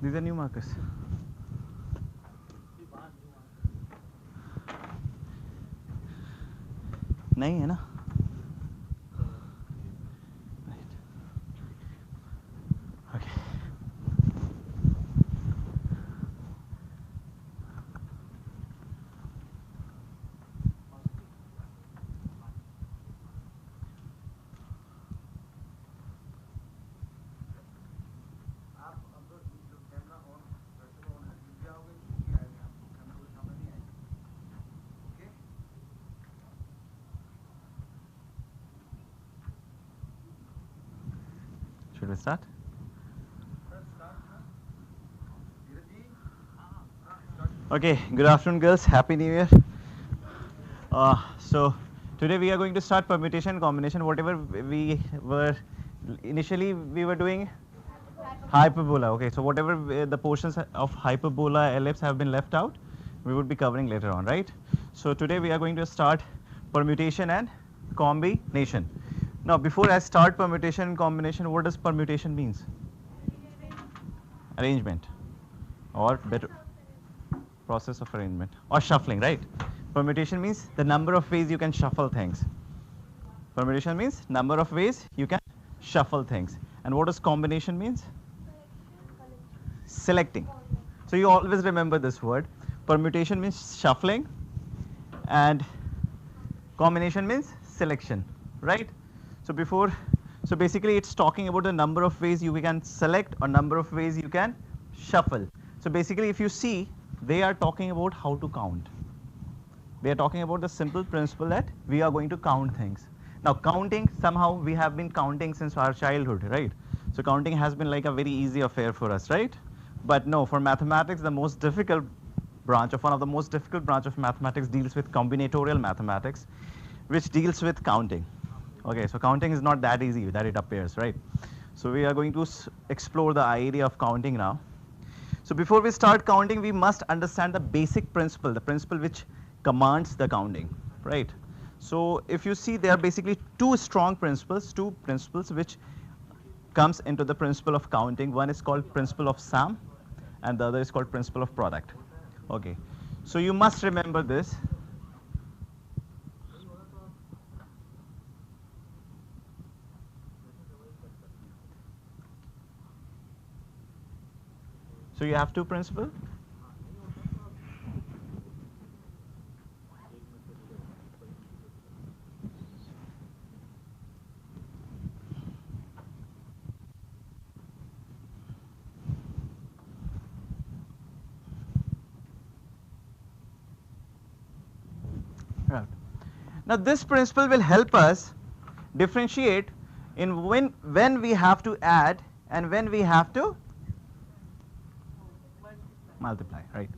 These are new markers. नहीं है ना? Okay. Should we start? Okay, good afternoon girls, Happy New Year. So today we are going to start permutation and combination. Whatever we were initially we were doing hyperbola. Okay, so whatever the portions of hyperbola, ellipse have been left out, we would be covering later on, right? So today we are going to start permutation and combination. Now before I start permutation and combination, what does permutation means? Arrangement, or better process of arrangement, or shuffling, right? Permutation means the number of ways you can shuffle things. Permutation means number of ways you can shuffle things. And what does combination means? Selecting. So you always remember this word. Permutation means shuffling and combination means selection, right? So basically it's talking about the number of ways you can select or number of ways you can shuffle. So basically if you see, they are talking about how to count. They are talking about the simple principle that we are going to count things. Now counting, somehow we have been counting since our childhood, right? So counting has been like a very easy affair for us, right? But no, for mathematics, the most difficult branch of one of the most difficult branch of mathematics deals with combinatorial mathematics, which deals with counting. Okay, so counting is not that easy that it appears, right? So we are going to explore the idea of counting now. So before we start counting, we must understand the basic principle, the principle which commands the counting, right? So if you see, there are basically two principles which comes into the principle of counting. One is called principle of sum and the other is called principle of product. Okay, so you must remember this. So you have two principles. Right. Now this principle will help us differentiate in when we have to add and when we have to multiply, right?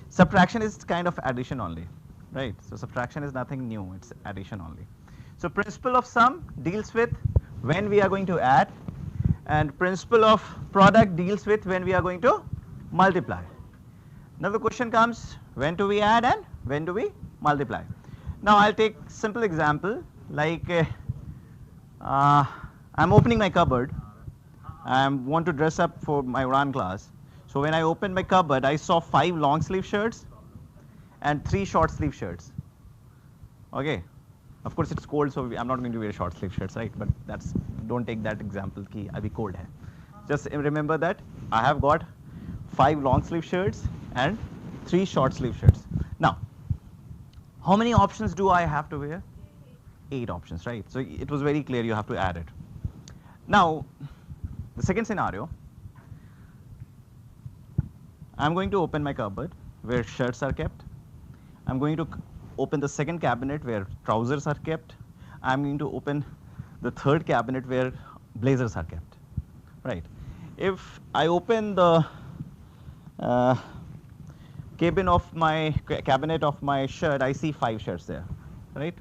Subtraction is kind of addition only, right? So subtraction is nothing new, it's addition only. So principle of sum deals with when we are going to add, and principle of product deals with when we are going to multiply. Now the question comes, when do we add and when do we multiply? Now I'll take simple example, like I'm opening my cupboard. I want to dress up for my Quran class. So when I opened my cupboard, I saw 5 long sleeve shirts and 3 short sleeve shirts. Okay, of course it's cold, so I'm not going to wear short sleeve shirts, right? But don't take that example ki abhi cold hai. Just remember that I have got 5 long sleeve shirts and 3 short sleeve shirts. Now, how many options do I have to wear? 8 options, right? So it was very clear you have to add it. Now, the second scenario, I'm going to open my cupboard where shirts are kept. I'm going to open the second cabinet where trousers are kept. I'm going to open the third cabinet where blazers are kept, right? If I open the cabinet of my shirt, I see 5 shirts there, right?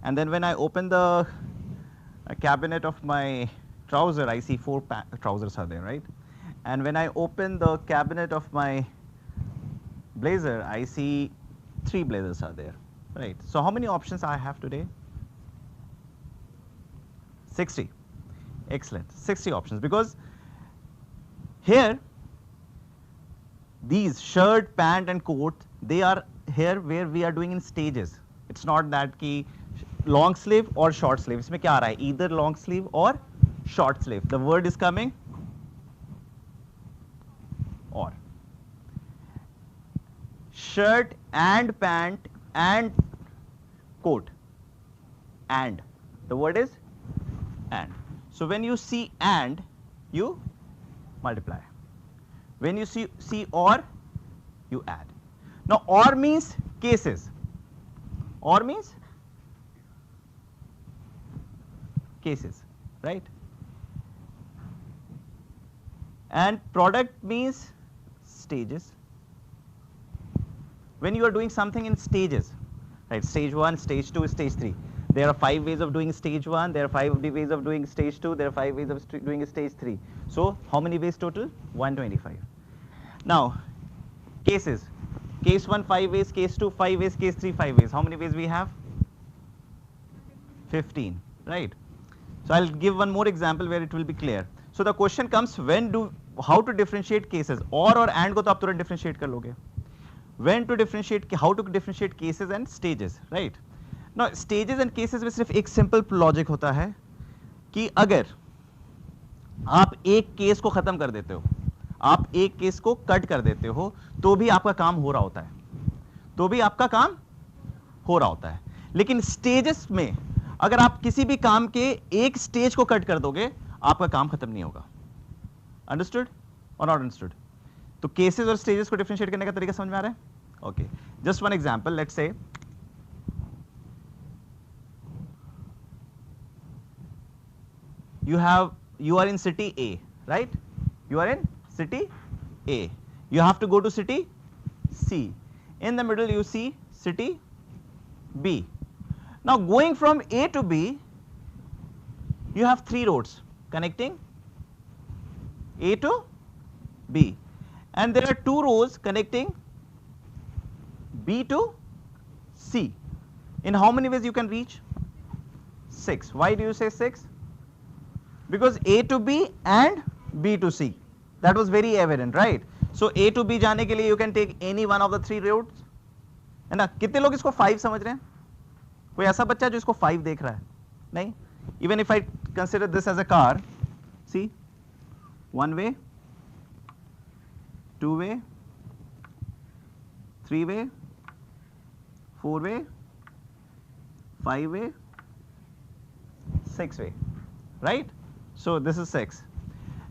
And then when I open the cabinet of my trouser, I see 4 trousers are there, right? And when I open the cabinet of my blazer, I see 3 blazers are there, right? So how many options I have today? 60. Excellent, 60 options. Because here these shirt, pant and coat, they are here where we are doing in stages. It's not that ki long sleeve or short sleeve. इसमें क्या आ रहा है? Either long sleeve or short sleeve. The word is coming or. Shirt and pant and coat. And. The word is and. So when you see and, you multiply. When you see or, you add. Now or means cases. Or means cases, right? And product means stages. When you are doing something in stages, right? Stage 1, stage 2, stage 3. There are 5 ways of doing stage 1, there are 5 ways of doing stage 2, there are 5 ways of doing stage 3. So how many ways total? 125. Now, cases. Case 1, 5 ways, case 2, 5 ways, case 3, 5 ways. How many ways we have? 15, right? So I'll give one more example where it will be clear. So the question comes, how to differentiate cases? Or and को तो आप तुरंत differentiate कर लोगे. When to differentiate, how to differentiate cases and stages, right? Now stages and cases में सिर्फ एक simple logic होता है कि अगर आप एक केस को खत्म कर देते हो, आप एक केस को कट कर देते हो, तो भी आपका काम हो रहा होता है, तो भी आपका काम हो रहा होता है. लेकिन स्टेजेस में अगर आप किसी भी काम के एक स्टेज को कट कर दोगे, आपका काम खत्म नहीं होगा. अंडरस्टूड और नॉट अंडरस्टूड? तो केसेस और स्टेजेस को डिफरेंशिएट करने का तरीका समझ में आ रहा है? Okay, just one example. Let's say you are in city A, right? You are in city A. You have to go to city C. In the middle you see city B. Now going from A to B, you have 3 roads connecting A to B, and there are 2 rows connecting B to C. In how many ways you can reach? 6. Why do you say 6? Because A to B and B to C. That was very evident, right? So A to B जाने के लिए you can take any one of the 3 routes. है ना? कितने लोग इसको 5 समझ रहे हैं? कोई ऐसा बच्चा जो इसको 5 देख रहा है? नहीं? Even if I consider this as a car, see, 1 way, 2 way, 3 way, 4 way, 5 way, 6 way, right? So this is 6.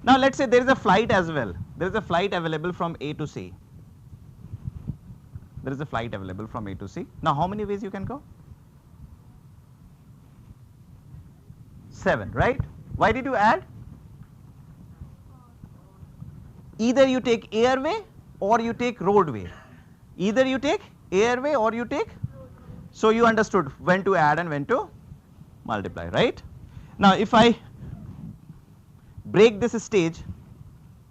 Now let's say there is a flight as well. There is a flight available from A to C. There is a flight available from A to C. Now how many ways you can go? 7, right? Why did you add? Either you take airway or you take roadway. Either you take airway or you take. So you understood when to add and when to multiply, right? Now if I break this stage,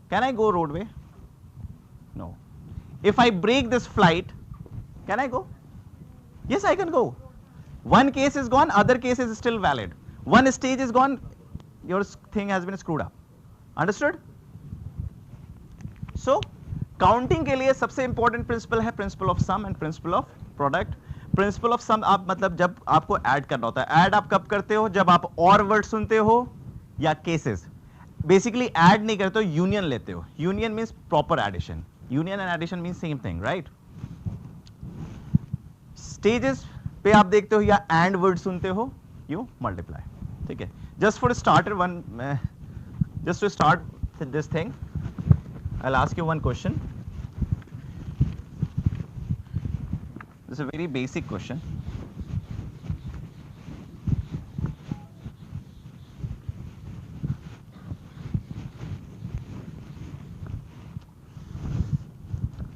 can I go roadway? No. If I break this flight, can I go? Yes, I can go. One case is gone, other case is still valid. One stage is gone, your thing has been screwed up. Understood? So counting के लिए सबसे important principle है principle of sum and principle of product. Principle of sum आप मतलब जब आपको add करना होता है. Add आप कब करते हो? जब आप और word सुनते हो या cases. Basically add नहीं करते हो, union लेते हो. Union means proper addition. Union and addition means same thing, right? Stages पे आप देखते हो या and word सुनते हो, you multiply. ठीक है? Just for a starter, just to start this thing, I'll ask you one question. This is a very basic question.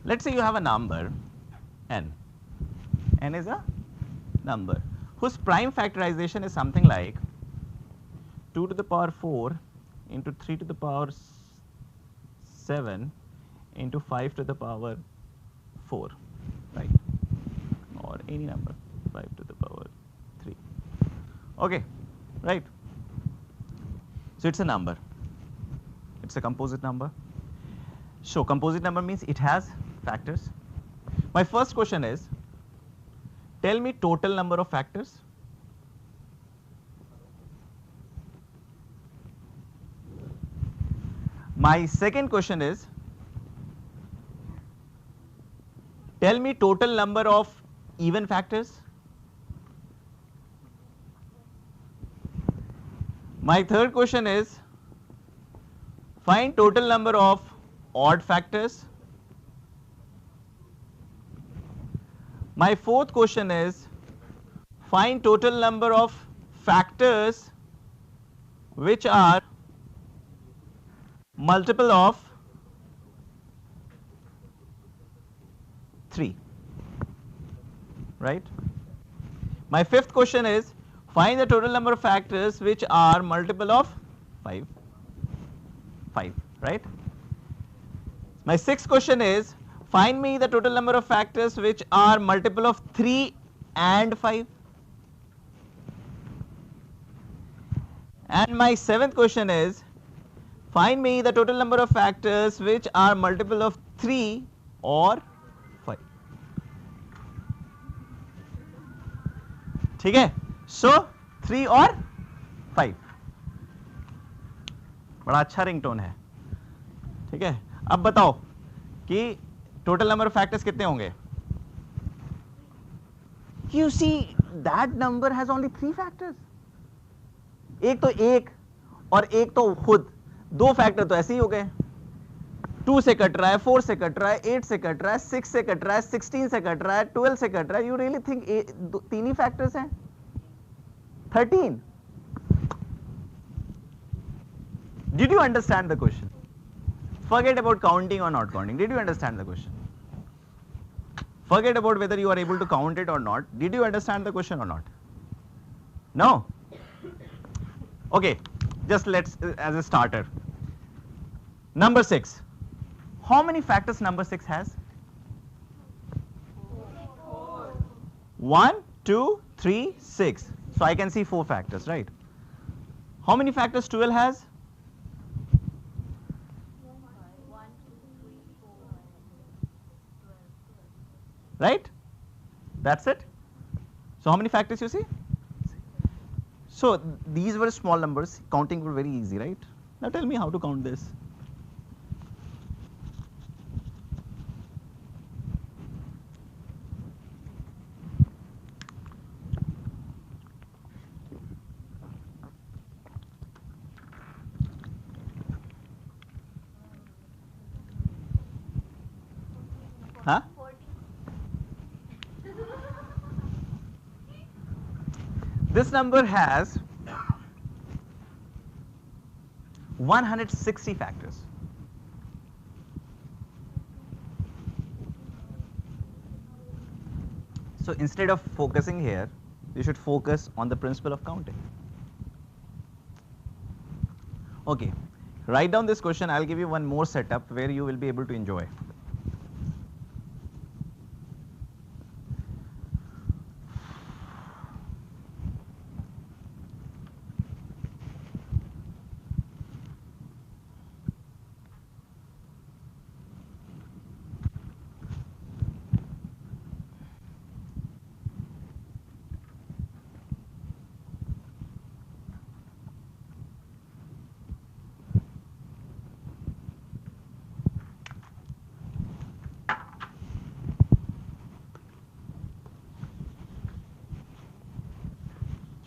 Let's say you have a number n. N is a number whose prime factorization is something like 2 to the power 4 into 3 to the power 7 into 5 to the power 4, right? Or any number, 5 to the power 3. Okay, right? So it's a number. It's a composite number. So composite number means it has factors. My first question is, tell me total number of factors. My second question is, tell me total number of even factors. My third question is, find total number of odd factors. My fourth question is, find total number of factors which are multiple of 3, right? My fifth question is, find the total number of factors which are multiple of 5, right? My sixth question is, find me the total number of factors which are multiple of 3 and 5. And my seventh question is, find me the total number of factors which are multiple of 3 or 5. ठीक है? So 3 और 5. बड़ा अच्छा ringtone है. ठीक है? अब बताओ कि टोटल नंबर ऑफ फैक्टर्स कितने होंगे? You see that number has only 3 factors. एक तो एक और एक तो खुद, 2 फैक्टर तो ऐसे ही हो गए. 2 से कट रहा है, 4 से कट रहा है, 8 से कट रहा है, 6 से कट रहा है, 16 से कट रहा है, 12 से कट रहा है. You really think 3 he factors हैं? 13. Did you understand the question? Forget about counting or not counting. Did you understand the question? Forget about whether you are able to count it or not. Did you understand the question or not? No? Okay, just let's as a starter. Number 6. How many factors number 6 has? 1, 2, 3, 6. So I can see 4 factors, right? How many factors 12 has? 1, 2, 3, 4, 12. Right? That's it. So how many factors you see? So these were small numbers. Counting were very easy, right? Now tell me how to count this. Huh? 40. This number has 160 factors. So instead of focusing here, you should focus on the principle of counting. Okay, write down this question. I'll give you one more setup where you will be able to enjoy.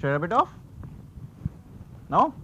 Should I rub it off? No?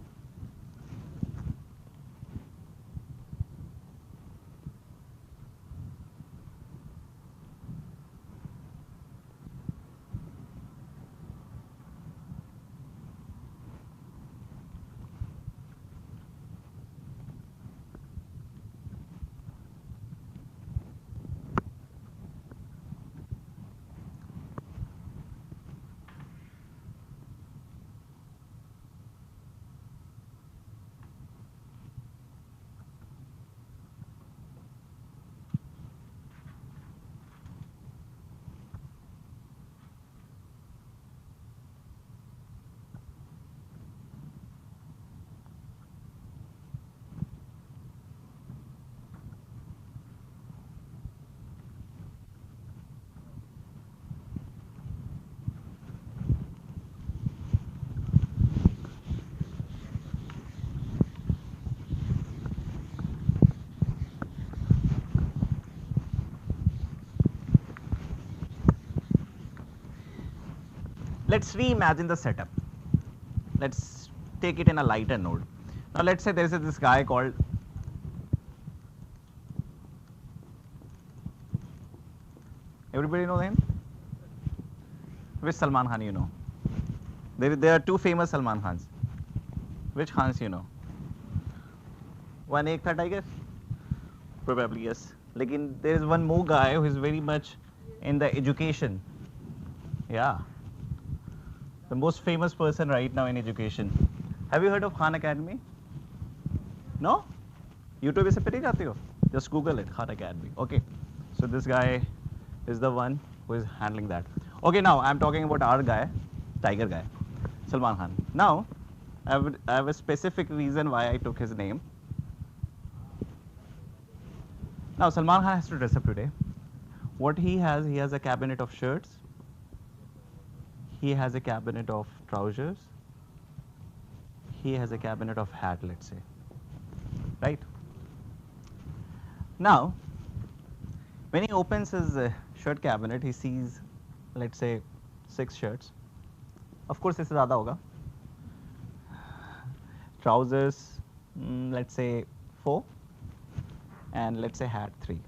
let's reimagine the setup. Let's take it in a lighter note. Now let's say there is this guy called, everybody know him? Which Salman Khan you know? There are two famous Salman Khans. Which Khans you know? One एक था Tiger? Probably yes. Lekin there is one more guy who is very much in the education. Yeah. The most famous person right now in education. Have you heard of Khan Academy? No? YouTube is पे नहीं जाते हो? Just Google it, Khan Academy. Okay. So this guy is the one who is handling that. Okay, now I'm talking about our guy, Tiger guy, Salman Khan. Now, I have a specific reason why I took his name. Now, Salman Khan has to dress up today. What he has a cabinet of shirts. He has a cabinet of trousers. He has a cabinet of hat, let's say. Right? Now, when he opens his shirt cabinet, he sees, let's say, 6 shirts. Of course, इससे ज़्यादा होगा. Trousers, let's say 4, and let's say hat 3.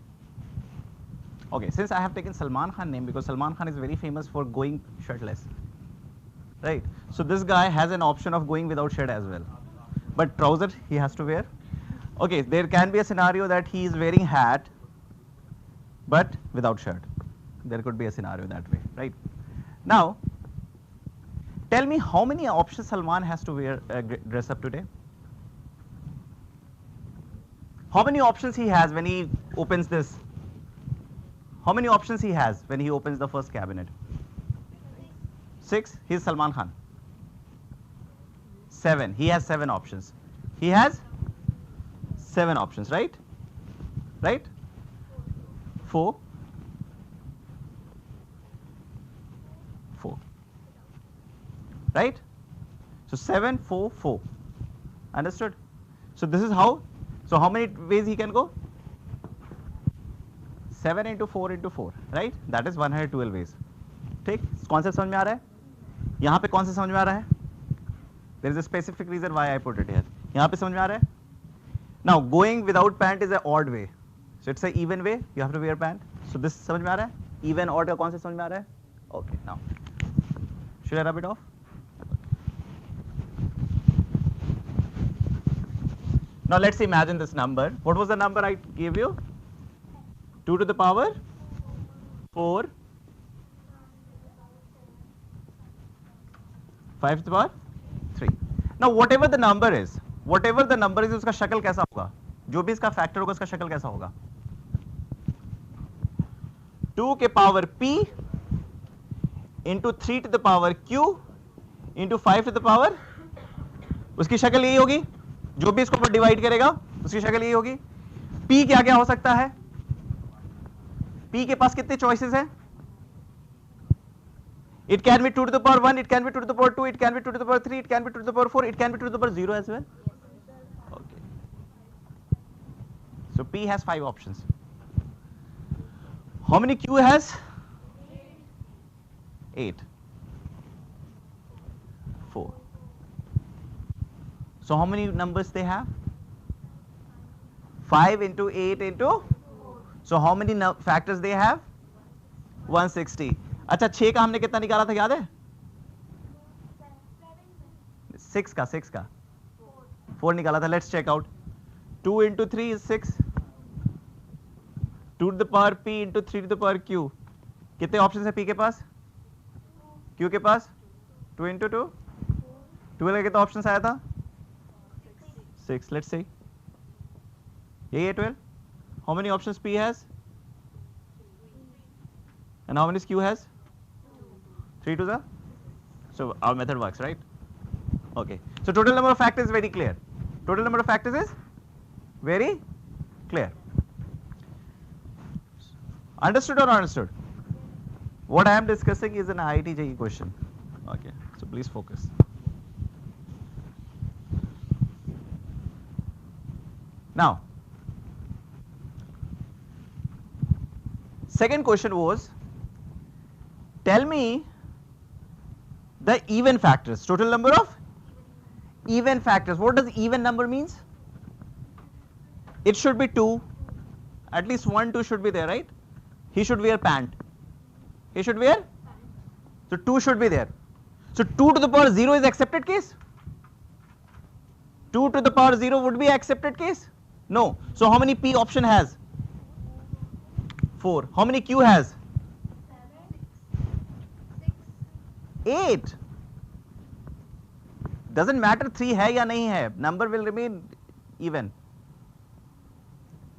Okay, since I have taken Salman Khan name because Salman Khan is very famous for going shirtless, right? So this guy has an option of going without shirt as well, but trouser he has to wear. Okay, there can be a scenario that he is wearing hat, but without shirt. There could be a scenario that way, right? Now, tell me how many options Salman has to wear dress up today? How many options he has when he opens this? How many options he has when he opens the first cabinet? 6. He's Salman Khan. 7. He has 7 options. He has 7 options, right? Right? 4. 4. Right? So 7, 4, 4. Understood? So this is how. So how many ways he can go? 7 into 4 into 4, right? That is 112 ways. ठीक? Concept समझ में आ रहा है? यहाँ पे कौन सा समझ में आ रहा है? There is a specific reason why I put it here. यहाँ पे समझ में आ रहा है? Now going without pant is an odd way. So it's an even way. You have to wear pant. So this समझ में आ रहा है? Even odd का concept समझ में आ रहा है? Okay. Now should I rub it off? Now let's imagine this number. What was the number I gave you? 2 to the power 4, 5 to the power 3. Now whatever the number is, उसका शक्ल कैसा होगा? जो भी इसका फैक्टर होगा उसका शक्ल कैसा होगा? 2 के power p into 3 to the power q into 5 to the power, उसकी शक्ल यही होगी. जो भी इसको ऊपर डिवाइड करेगा उसकी शक्ल यही होगी. p क्या क्या हो सकता है? p के पास कितने चॉइसेस हैं? It can be 2 to the power 1, it can be 2 to the power 2, it can be 2 to the power 3, it can be 2 to the power 4, it can be 2 to the power 0 as well. Okay. So p has 5 options. How many q has? 8. 4. So how many numbers they have? 5 into 8 into. So how many factors they have? 160. अच्छा 6 का हमने कितना निकाला था याद है? 6 का 4 निकाला था. Let's check out. 2 into 3 is 6. 2 to the power p into 3 to the power q. कितने ऑप्शन है p के पास? q के पास? 2 into 2. 12 का कितना ऑप्शन आया था? 6. Let's see. यही है 12. How many options p has? And how many q has? 3 to the. So our method works, right? Okay. So total number of factors is very clear. Total number of factors is very clear. Understood or not understood? What I am discussing is an IIT JEE question. Okay. So please focus. Now, second question was, tell me The even factors, total number of even factors. What does even number means? It should be 2, at least 1, 2 should be there, right? He should wear pant. He should wear? So 2 should be there. So 2 to the power 0 is accepted case? 2 to the power 0 would be accepted case? No. So how many P option has? 4. How many Q has? 8. Doesn't matter 3 है या नहीं है, number will remain even,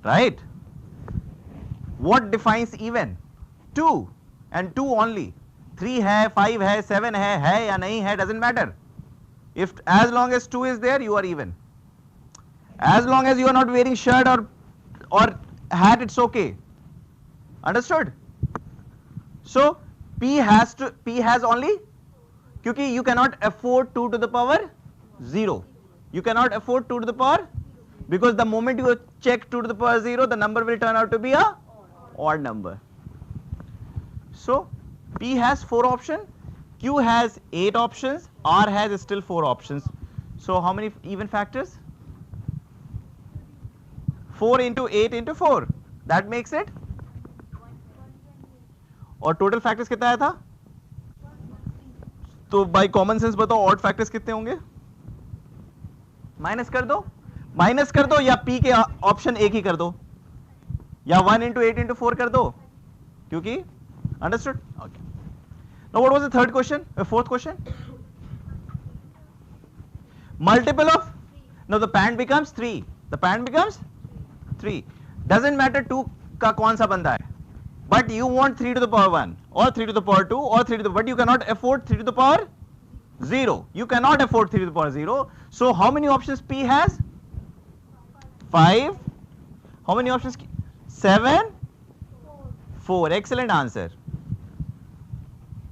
right? What defines even? 2 and 2 only. 3 है, 5 है, 7 है या नहीं है, doesn't matter. If as long as 2 is there, you are even. As long as you are not wearing shirt or hat, it's okay. Understood? So P has only, क्योंकि you cannot afford 2 to the power 0. You cannot afford 2 to the power, because the moment you check 2 to the power 0, the number will turn out to be a odd number. So P has 4 options, Q has 8 options, R has still 4 options. So how many even factors? 4 into 8 into 4. That makes it. और total factors कितना आया था? तो by common sense बताओ odd factors कितने होंगे? Minus कर दो या पी के ऑप्शन एक ही कर दो, या 1 into 8 into 4 कर दो, क्योंकि understood? Okay. Now what was the third question, fourth question? Multiple of, now the pant becomes 3. The pant becomes 3. Doesn't matter 2 का कौन सा बंदा है, but you want 3 to the power 1 or 3 to the power 2 or 3 to the, but you cannot afford 3 to the power 0. You cannot afford 3 to the power 0. So how many options P has? 5. How many options? 7. 4. Excellent answer.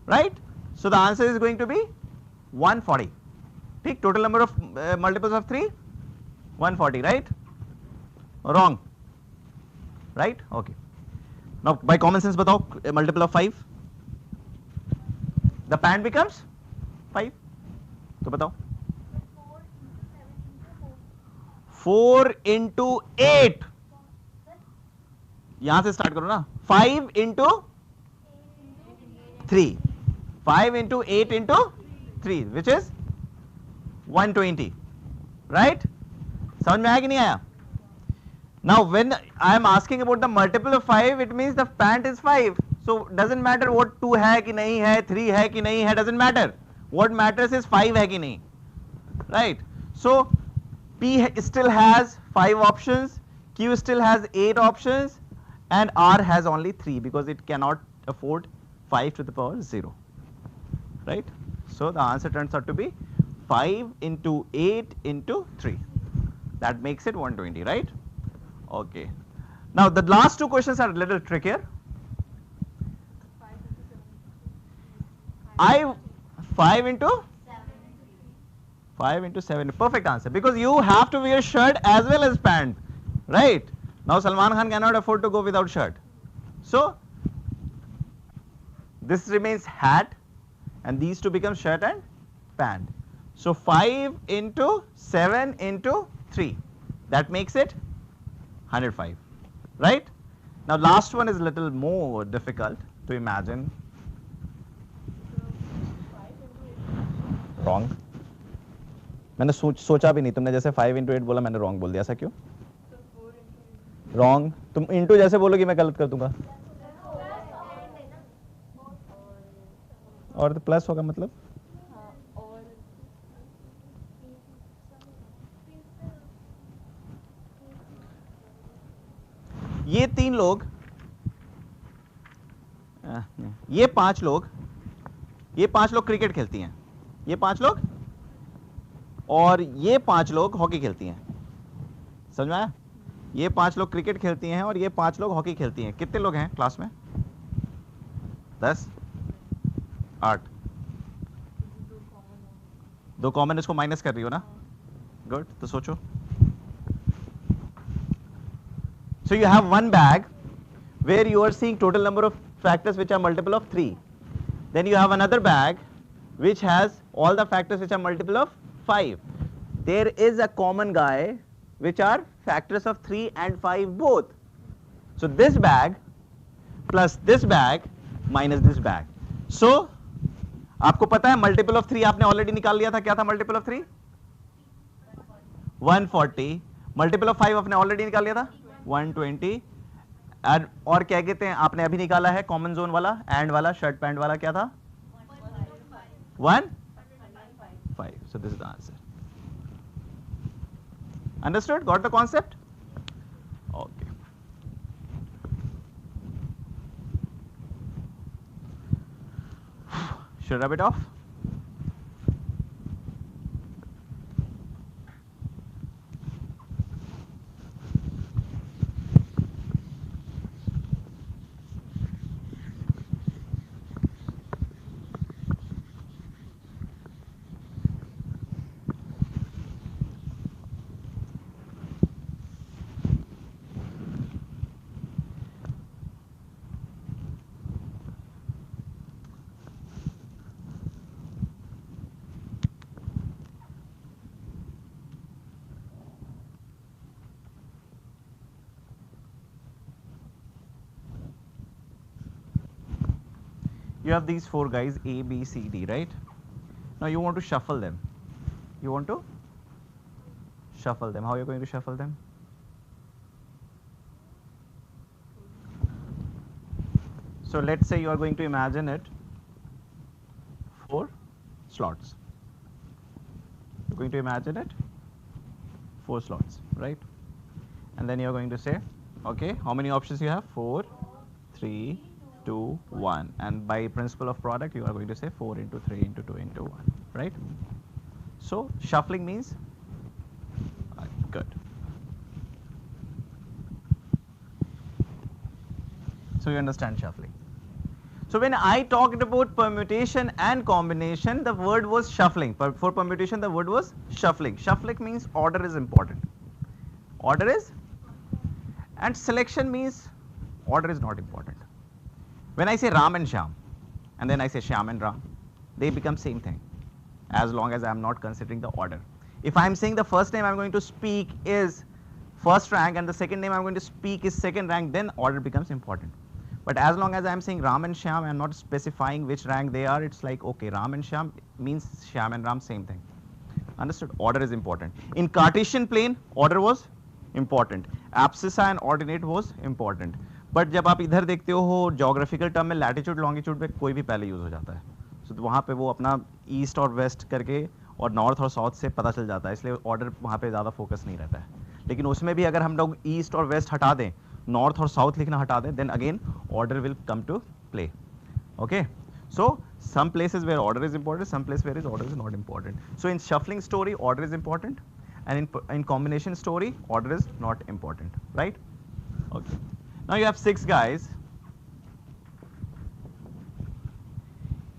Right? So the answer is going to be 140. Pick total number of multiples of 3? 140, right? Wrong. Right? Okay. Now by common sense बताओ, a multiple of 5. The pant becomes 5. तो बताओ. 4 into 8. यहां से start करो ना. 5 into 3. 5 into 8 into 3, which is 120. Right? समझ में आया कि नहीं आया? Now when I am asking about the multiple of 5, it means the pant is 5. So doesn't matter what 2 है कि नहीं है, 3 है कि नहीं है, doesn't matter. What matters is 5 है कि नहीं. Right? So P still has 5 options, Q still has 8 options, and R has only 3 because it cannot afford 5 to the power 0. Right? So the answer turns out to be 5 into 8 into 3. That makes it 120, right? Okay. Now the last two questions are a little trickier. 5 into 7. Perfect answer, because you have to wear shirt as well as pant, right? Now Salman Khan cannot afford to go without shirt. So this remains hat, and these two become shirt and pant. So 5 into 7 into 3. That makes it 105, right? Now last one is a little more difficult to imagine. Wrong. मैंने सोचा भी नहीं, तुमने जैसे 5 into 8 बोला मैंने wrong बोल दिया, ऐसा क्यों? Wrong. तुम into जैसे बोलोगी मैं गलत कर दूंगा. और तो प्लस होगा मतलब? ये 3 लोग, ये 5 लोग क्रिकेट खेलती हैं, ये 5 लोग, और ये 5 लोग हॉकी खेलती हैं. समझ में आया? ये 5 लोग क्रिकेट खेलती हैं और ये 5 लोग हॉकी खेलती हैं. कितने लोग हैं क्लास में? 10, 8. 2 कॉमन, इसको माइनस कर रही हो ना? गुड. तो सोचो. So you have one bag where you are seeing total number of factors which are multiple of 3. Then you have another bag which has all the factors which are multiple of 5. There is a common guy which are factors of 3 and 5 both. So this bag plus this bag minus this bag. So आपको पता है multiple of 3 आपने already निकाल लिया था. क्या था multiple of 3? 140. Multiple of 5 आपने ऑलरेडी निकाल लिया था 120. और क्या कहते हैं आपने अभी निकाला है कॉमन जोन वाला एंड वाला शर्ट पैंट वाला क्या था 105. So this is the answer. Understood? Got the concept? Okay. Should I rub it off? You have these 4 guys A, B, C, D, right? Now you want to shuffle them. You want to shuffle them. How are you going to shuffle them? So let's say you are going to imagine it 4 slots. You're going to imagine it 4 slots, right? And then you're going to say, okay, how many options you have? 4, 3, 2, 1, and by principle of product you are going to say 4 into 3 into 2 into 1, right? So shuffling means good. So you understand shuffling. So when I talked about permutation and combination, the word was shuffling. For permutation the word was shuffling. Shuffling means order is important. Order is, and selection means order is not important. When I say Ram and Shyam, and then I say Shyam and Ram, they become same thing, as long as I am not considering the order. If I am saying the first name I am going to speak is first rank and the second name I am going to speak is second rank, then order becomes important. But as long as I am saying Ram and Shyam, I am not specifying which rank they are, it's like, okay, Ram and Shyam means Shyam and Ram, same thing. Understood? Order is important. In Cartesian plane, order was important. Abscissa and ordinate was important. But जब आप इधर देखते हो geographical term में latitude longitude पे कोई भी पहले यूज़ हो जाता है. सो तो वहाँ पे वो अपना ईस्ट और वेस्ट करके और नॉर्थ और साउथ से पता चल जाता है, इसलिए ऑर्डर वहाँ पे ज़्यादा फोकस नहीं रहता है. लेकिन उसमें भी अगर हम लोग ईस्ट और वेस्ट हटा दें, नॉर्थ और साउथ लिखना हटा दें, then again order will come to play. Okay, so some places where order is important, some place where is order is not important. So in shuffling story order is important, and in combination story order is not important, right? Okay, now you have 6 guys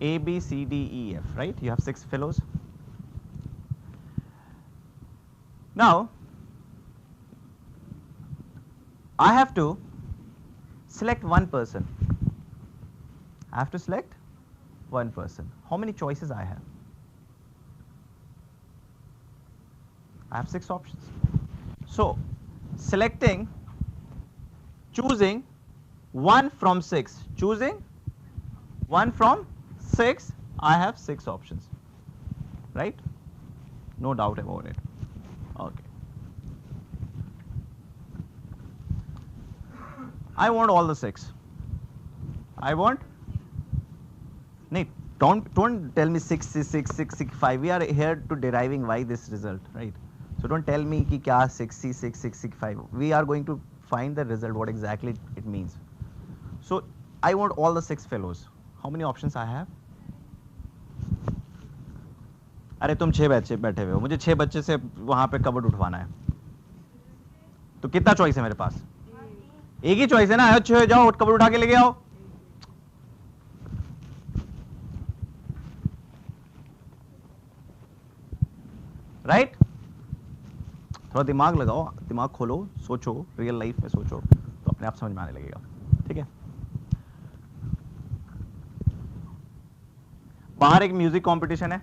A, B, C, D, E, F, right? You have 6 fellows. Now I have to select one person. I have to select one person. How many choices I have? I have 6 options. So selecting, choosing 1 from 6, choosing 1 from 6, I have 6 options, right? No doubt about it. Okay. I want all the 6. I want, Nick, don't tell me 6, 6, 6, 6, 5. We are here to deriving why this result, right? So don't tell me ki kya 6, 6, 6, 6, 5. We are going to find the result, what exactly it means. So I want all the 6 fellows. How many options I have? अरे तुम 6 बच्चे बैठे हुए हो, मुझे 6 बच्चे से वहां पे कबर्ड उठवाना है, तो कितना चॉइस है मेरे पास? एक ही चॉइस है ना. अच्छे जाओ कबर्ड उठा के लेके आओ. राइट? थोड़ा दिमाग लगाओ, दिमाग खोलो, सोचो, रियल लाइफ में सोचो, तो अपने आप समझ में आने लगेगा. ठीक है? बाहर एक म्यूजिक कंपटीशन है,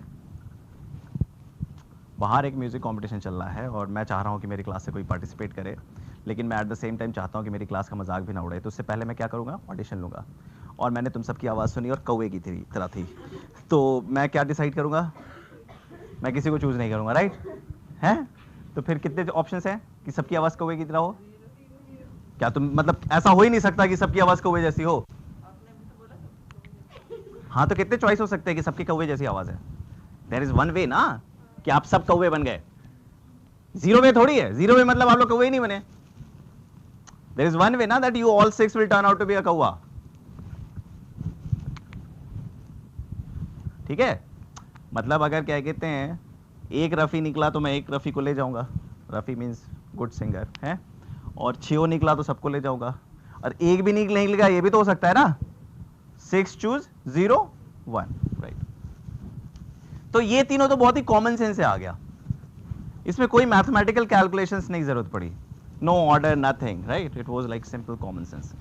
बाहर एक म्यूजिक कंपटीशन चल रहा है और मैं चाह रहा हूं कि मेरी क्लास से कोई पार्टिसिपेट करे, लेकिन मैं एट द सेम टाइम चाहता हूं कि मेरी क्लास का मजाक भी ना उड़े। तो उससे पहले मैं क्या करूंगा, ऑडिशन लूंगा। और मैंने तुम सबकी आवाज़ सुनी और कौवे की तरह थी, तो मैं क्या डिसाइड करूंगा, मैं किसी को चूज नहीं करूंगा, राइट है। तो फिर कितने ऑप्शंस हैं कि सबकी आवाज़ कौवे की तरह हो? क्या तुम मतलब ऐसा हो ही नहीं सकता कि सबकी आवाज़ कौवे जैसी हो? हाँ, तो कितने चॉइस हो सकते हैं कि सबकी कौवे जैसी आवाज़ है? देयर इज वन वे ना, कि आप सब कौवे बन गए। जीरो वे थोड़ी है, जीरो वे मतलब आप लोग कौवे ही नहीं बने। देयर इज वन वे ना, that you all 6 will turn out to be a कौवा। ठीक है, मतलब अगर क्या कहते हैं एक रफ़ी निकला तो मैं एक रफ़ी को ले जाऊंगा, रफ़ी मीन्स गुड सिंगर है, और 6 निकला तो सबको ले जाऊंगा, और एक भी नहीं निकलेगा, ये भी तो हो सकता है ना। 6 चूज 0 1, राइट। तो ये तीनों तो बहुत ही कॉमन सेंस से आ गया, इसमें कोई मैथमेटिकल कैलकुलेशंस नहीं जरूरत पड़ी, no order nothing, right, it was like simple common sense.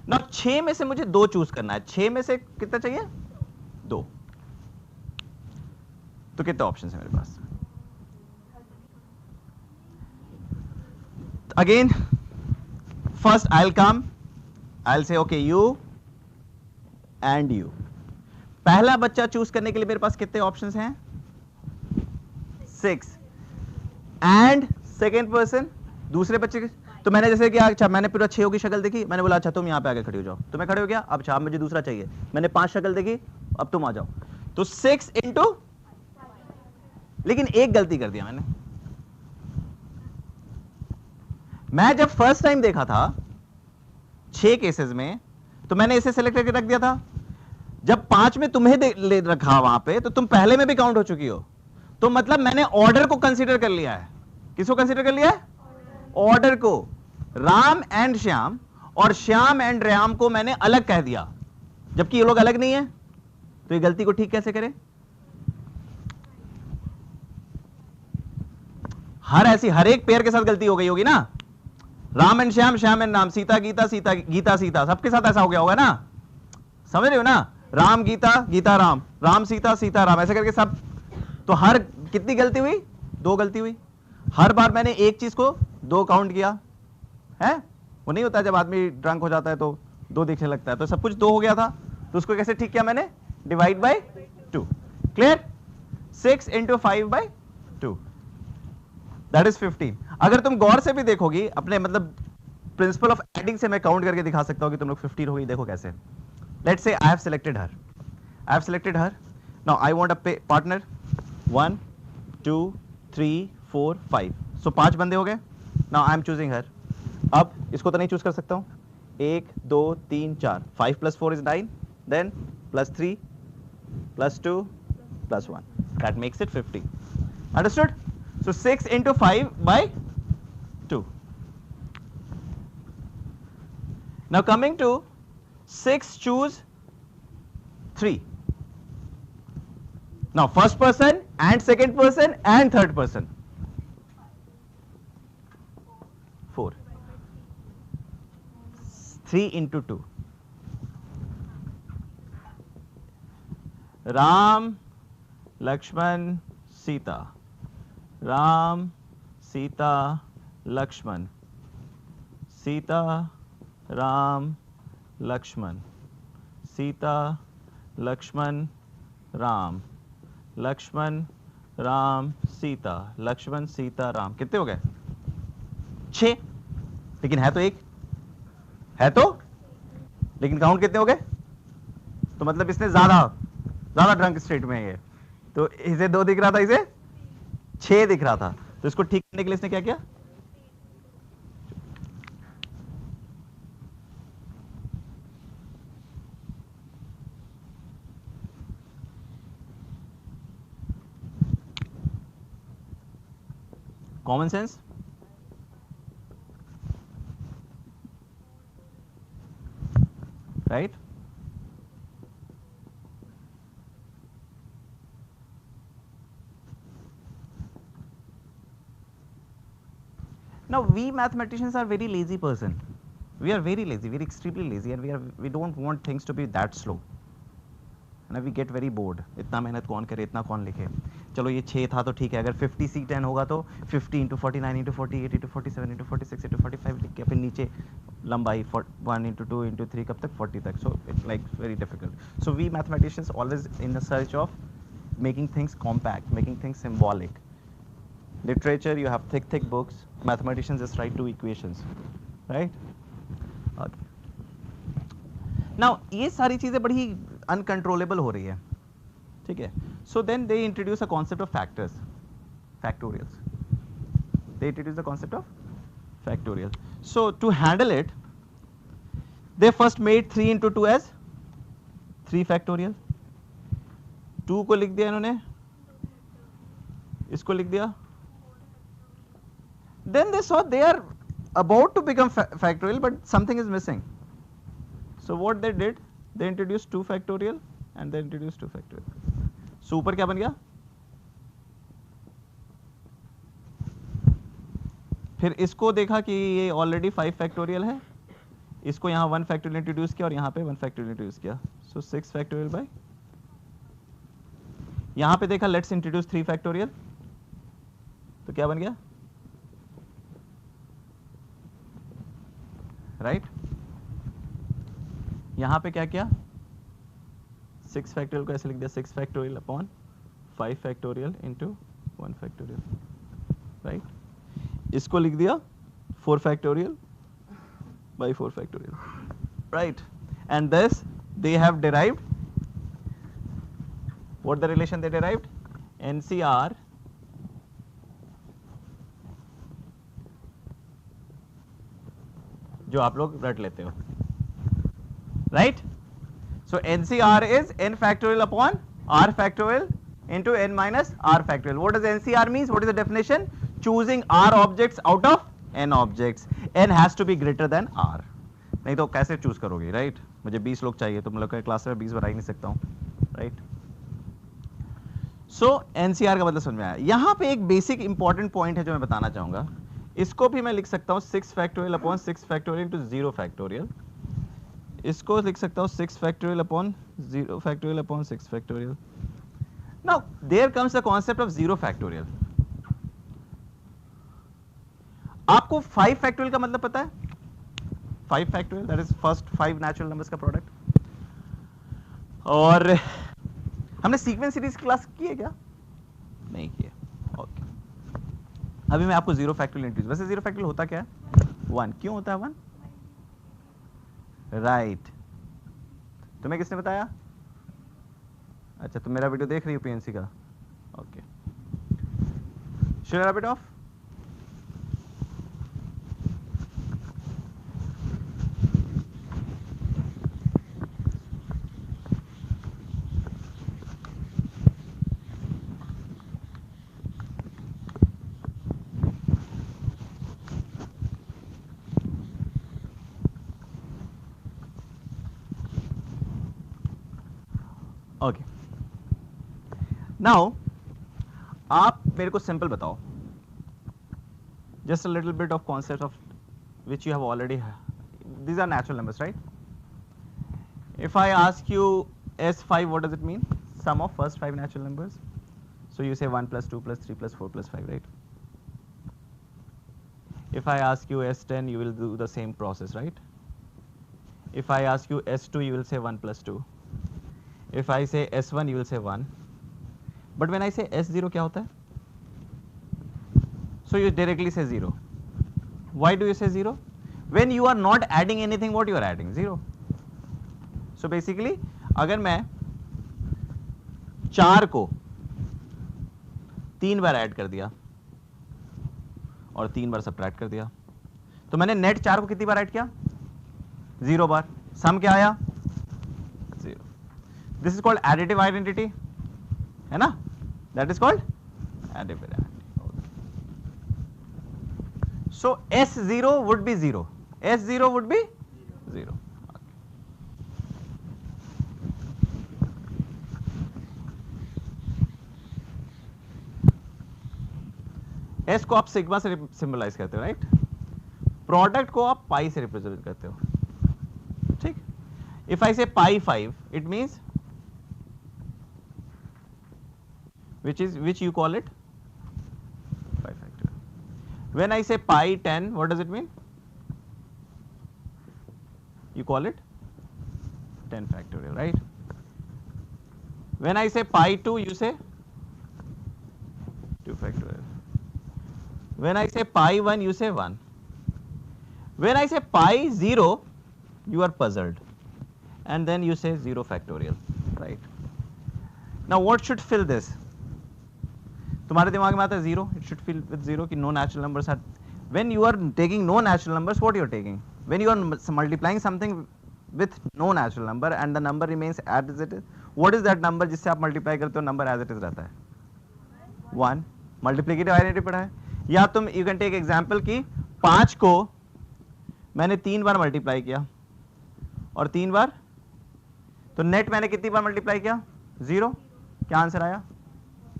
ना 6 में से मुझे 2 चूज करना है, 6 में से कितना चाहिए, 2। तो कितने ऑप्शन है मेरे पास? Again first I will say okay you and you. पहला बच्चा चूज करने के लिए मेरे पास कितने ऑप्शंस हैं? 6। एंड सेकेंड पर्सन, दूसरे बच्चे के, तो मैंने जैसे कि अच्छा मैंने पूरा 6 की शक्ल देखी, मैंने बोला अच्छा तुम यहां पे आके खड़ी हो जाओ, तो मैं खड़े हो गया। अब अच्छा मुझे दूसरा चाहिए, मैंने 5 शक्ल देखी, अब तुम आ जाओ, तो 6 इंटू, लेकिन एक गलती कर दिया मैंने। मैं जब फर्स्ट टाइम देखा था 6 केसेस में, तो मैंने इसे सेलेक्ट करके रख दिया था। जब 5 में तुम्हें ले रखा वहां पे, तो तुम पहले में भी काउंट हो चुकी हो, तो मतलब मैंने ऑर्डर को कंसीडर कर लिया है। किसको कंसीडर कर लिया है? ऑर्डर को। राम एंड श्याम और श्याम एंड राम को मैंने अलग कह दिया, जबकि ये लोग अलग नहीं है। तो ये गलती को ठीक कैसे करें? हर एक पेयर के साथ गलती हो गई होगी ना। राम एंड श्याम, श्याम एंड राम, सीता गीता, सीता गीता सीता, सबके साथ ऐसा हो गया होगा ना। समझ रहे हो ना? राम गीता, गीता राम, राम सीता, सीता राम, ऐसे करके सब। तो हर कितनी गलती हुई? 2 गलती हुई। हर बार मैंने एक चीज को 2 काउंट किया है। वो नहीं होता जब आदमी ड्रंक हो जाता है तो 2 दिखने लगता है, तो सब कुछ 2 हो गया था। तो उसको कैसे ठीक किया मैंने? Divide by 2। Clear? 6 into 5 by 2, that is 15। अगर तुम गौर से भी देखोगी, अपने मतलब प्रिंसिपल ऑफ एडिंग से मैं काउंट करके दिखा सकता हूं कि तुम लोग 15 हो गई। देखो कैसे। Let's say I have selected her, now I want a partner. 1 2 3 4 5, सो 5 बंदे हो गए। नाउ आई एम चूजिंग हर। अब इसको तो नहीं चूज कर सकता हूं। 1 2 3 4, 5 + 4 is 9, then +3 +2 +1, that makes it 50. Understood? So 6 into 5 by 2. Now coming to 6 choose 3. Now first person and second person and third person. 4. 3 into 2. Ram, Lakshman, Sita. Ram Sita Lakshman, Sita Ram Lakshman, Sita Lakshman Ram, Lakshman Ram Sita, Lakshman Sita Ram. कितने हो गए? 6। लेकिन है तो एक, है तो, लेकिन काउंट कितने हो गए? तो मतलब इसने ज्यादा ड्रंक स्टेट में है। तो इसे 2 दिख रहा था, इसे 6 दिख रहा था। तो इसको ठीक करने के लिए इसने क्या किया? Common sense. Right? Now we mathematicians are very lazy person. We are very lazy. We are extremely lazy, and we don't want things to be that slow. ना वी गेट वेरी बोर्ड, इतना मेहनत कौन करे, इतना कौन लिखे, चलो ये 6 था तो ठीक है, अगर 50C10 होगा तो 50 into 49 into 48 into 47 into 46 into 45 लिख के फिर नीचे लंबाई 1 इंटू 2 इंटू 3 कब तक 40 तक. So it's like very difficult. So we mathematicians always in the search of making things compact, making things symbolic. Literature, you have thick books. Mathematicians just write 2 equations, right? Okay. Now, ये सारी चीजें बड़ी uncontrollable हो रही है, ठीक है? So then they introduce a concept of factors, factorials. They introduce the concept of factorial. So to handle it, they first made 3 into 2 as 3 factorial. 2 को लिख दिया इन्होंने, इसको लिख दिया. Then they saw they are about to become factorial, but something is missing. So what they did, they introduced 2 factorial and they introduced 2 factorial. So ऊपर क्या बन गया? फिर इसको देखा कि ये ऑलरेडी 5 फैक्टोरियल है, इसको यहाँ 1 फैक्टोरियल इंट्रोड्यूस किया और यहाँ पे 1 फैक्टोरियल इंट्रोड्यूस किया. सो 6 फैक्टोरियल बाय, यहाँ पे देखा लेट्स इंट्रोड्यूस 3 फैक्टोरियल, तो क्या बन गया? राइट यहाँ पे क्या किया? 6 फैक्टोरियल को ऐसे लिख दिया, 6 factorial upon 5 factorial into 1 factorial, right. इसको लिख दिया 4 factorial by 4 factorial, right. And this they have derived, what the relation they derived? NCR जो आप लोग रट लेते हो, right? So NCR is n factorial upon r factorial into n minus r factorial. What does NCR means? What is the definition? Choosing r objects out of n objects. n has to be greater than r. नहीं तो कैसे choose करोगे, right? मुझे 20 लोग चाहिए, तो मतलब class में 20 बना ही नहीं सकता हूँ, right? सो एनसीआर का मतलब समझ में आया. यहाँ पे एक बेसिक इंपॉर्टेंट पॉइंट है जो मैं बताना चाहूंगा. इसको भी मैं लिख सकता हूँ 6 factorial upon 6 factorial into 0 factorial. इसको लिख सकता हूँ 6 factorial upon 0 factorial upon 6 factorial. Now there comes the concept of 0 factorial. आपको 5 फैक्टोरियल का मतलब पता है? 5 factorial that is first 5 natural numbers का प्रोडक्ट. और हमने सीक्वेंस सीरीज क्लास की है क्या? नहीं की है. ओके, अभी मैं आपको 0 फैक्टोरियल इंट्रोड्यूस. वैसे 0 फैक्टोरियल होता क्या है? 1. क्यों होता है 1? राइट. तुम्हें किसने बताया? अच्छा, तुम मेरा वीडियो देख रही हो पीएनसी का? Okay, should I bit off. Okay, now आप मेरे को सिंपल बताओ, just a little bit of concept of which you have already. These are natural numbers, right? If I ask you S5, what does it mean? Sum of first 5 natural numbers. So you say 1 plus 2 plus 3 plus 4 plus 5, right? If I ask you S10, you will do the same process, right? If I ask you S2, you will say 1 plus 2. If I say S1, you will say 1. But when I say S0, क्या होता है? So you directly say 0. Why do you say 0? When you are not adding anything, what you are adding? 0. So basically, अगर मैं 4 को 3 बार add कर दिया और 3 बार subtract कर दिया, तो मैंने नेट 4 को कितनी बार ऐड किया? 0 बार. सम क्या आया? 0. This is called additive identity, है ना? That is called additive identity. So S0 would be 0. S0 would be 0. S को आप सिग्मा से सिंबलाइज करते हो, राइट? प्रोडक्ट को आप पाई से रिप्रेजेंट करते हो, ठीक? इफ आई से पाई 5, it means which you call it 5 factorial. When I say pi 10, what does it mean? You call it 10 factorial, right? When I say pi 2, you say 2 factorial. When I say pi 1, you say 1. When I say pi 0, you are puzzled. And then you say 0 factorial, right? Now what should fill this? तुम्हारे दिमाग में आता है 0, it should fill with 0 कि no natural numbers are. When you are taking no natural numbers, what you are taking? When you are multiplying something with no natural number and the number remains as it is, what is that number जिससे आप multiply करते हो number as it is रहता है? 1. Multiplicative identity पढ़ा है? या तुम you can take example कि 5 को मैंने 3 बार multiply किया और 3 बार, तो net मैंने कितनी बार multiply किया? 0. क्या आंसर आया?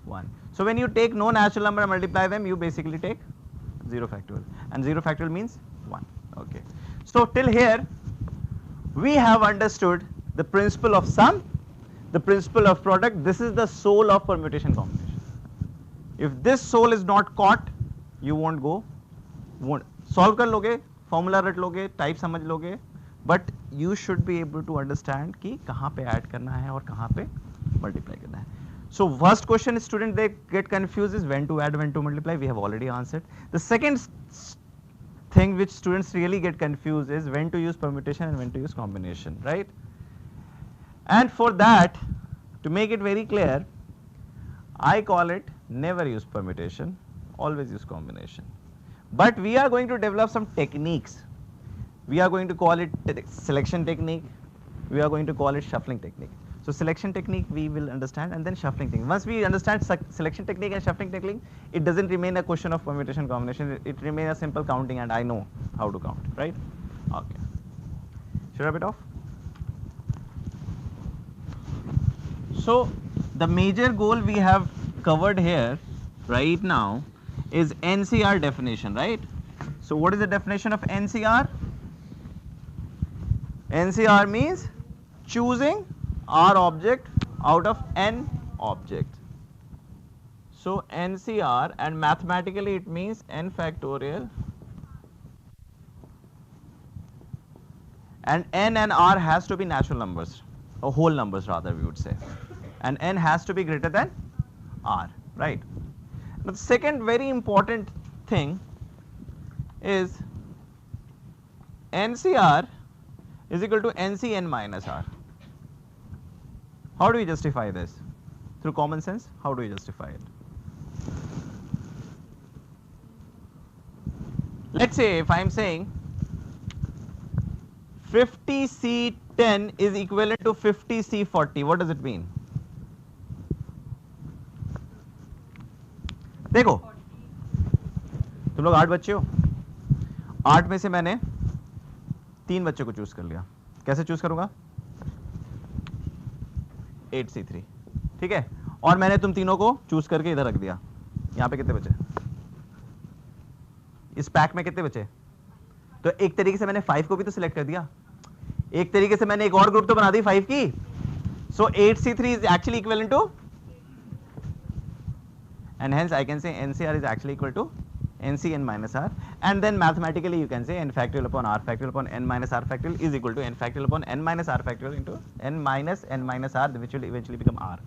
1. So when you take no natural number and multiply them, you basically take 0 factorial, and 0 factorial means 1. Okay. So till here, we have understood the principle of sum, the principle of product. This is the soul of permutation combination. If this soul is not caught, you won't go, won't solve कर लोगे, formula रट लोगे, type समझ लोगे, but you should be able to understand कि कहाँ पे add करना है और कहाँ पे multiply करना है. So first question student they get confused is when to add, when to multiply. We have already answered. The second thing which students really get confused is when to use permutation and when to use combination, right? And for that, to make it very clear, I call it never use permutation, always use combination. But we are going to develop some techniques. We are going to call it selection technique. We are going to call it shuffling technique. So selection technique we will understand, and then shuffling technique. Once we understand selection technique and shuffling technique, it doesn't remain a question of permutation combination. It remains a simple counting, and I know how to count, right? Okay. Should I wrap it off? So the major goal we have covered here right now is NCR definition, right? So what is the definition of NCR? NCR means choosing R object out of N object. So NCR, and mathematically it means N factorial, and N and R has to be natural numbers, or whole numbers rather we would say, and N has to be greater than R, right? Now the second very important thing is NCR is equal to NCN minus R. How do we justify this? Through common sense, how do we justify it? Let's say if I am saying 50C10 is equivalent to 50C40, what does it mean? देखो तुम लोग 8 बच्चे हो, 8 में से मैंने 3 बच्चों को चूज कर लिया. कैसे चूज करूंगा? 8C3, ठीक है, और मैंने तुम तीनों को चूज करके इधर रख दिया. यहाँ पे कितने बचे? इस पैक में कितने बचे? तो एक तरीके से मैंने 5 को भी तो सिलेक्ट कर दिया, एक तरीके से मैंने एक और ग्रुप तो बना दी 5 की. So 8C3 is actually equivalent to, and hence I can say NCR is actually equal to NCN minus R, and then mathematically you can say N factorial upon R factorial upon N minus R factorial is equal to N factorial upon N minus R factorial into N minus R, which will eventually become R,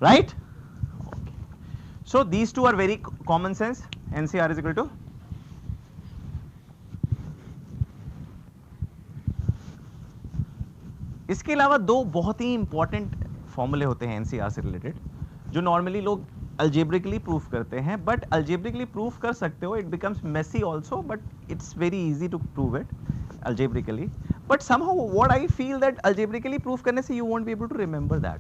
right? Okay. So these two are very common sense. NCR is equal to इसके अलावा दो बहुत ही important फॉर्मूले होते हैं NCR से related, जो normally लोग algebraically proof करते हैं, but algebraically proof कर सकते हो, it becomes messy also, but it's very easy to prove it algebraically. But somehow what I feel that algebraically proof करने से you won't be able to remember that,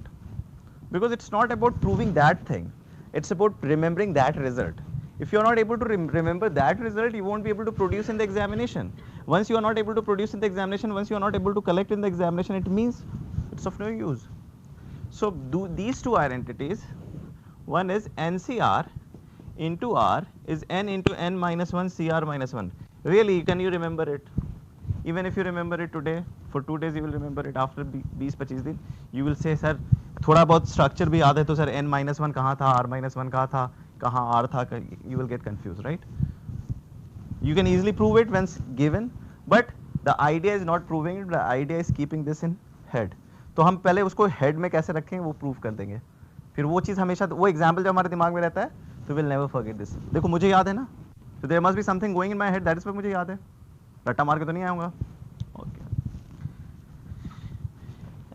because it's not about proving that thing, it's about remembering that result. If you are not able to remember that result, you won't be able to produce in the examination. Once you are not able to produce in the examination, once you are not able to collect in the examination, it means it's of no use. So these two identities, one is NCR into R is N into N minus 1 CR minus 1. Really, can you remember it? Even if you remember it today, for 2 days you will remember it. After 20-25 दिन, you will say, sir, थोड़ा बहुत structure भी याद है तो sir n-1 कहाँ था, r-1 कहाँ था, कहाँ r था, you will get confused, right? You can easily prove it when given, but the idea is not proving it, the idea is keeping this in head. तो हम पहले उसको हेड में कैसे रखेंगे वो प्रूव कर देंगे, फिर वो चीज़ हमेशा, वो एग्जाम्पल जो हमारे दिमाग में रहता है तो विल नेवर फॉरगेट दिस. देखो मुझे याद है ना, तो there must be something going in my head, that is, मुझे याद है, रट्टा मार के तो नहीं आऊँगा. Okay.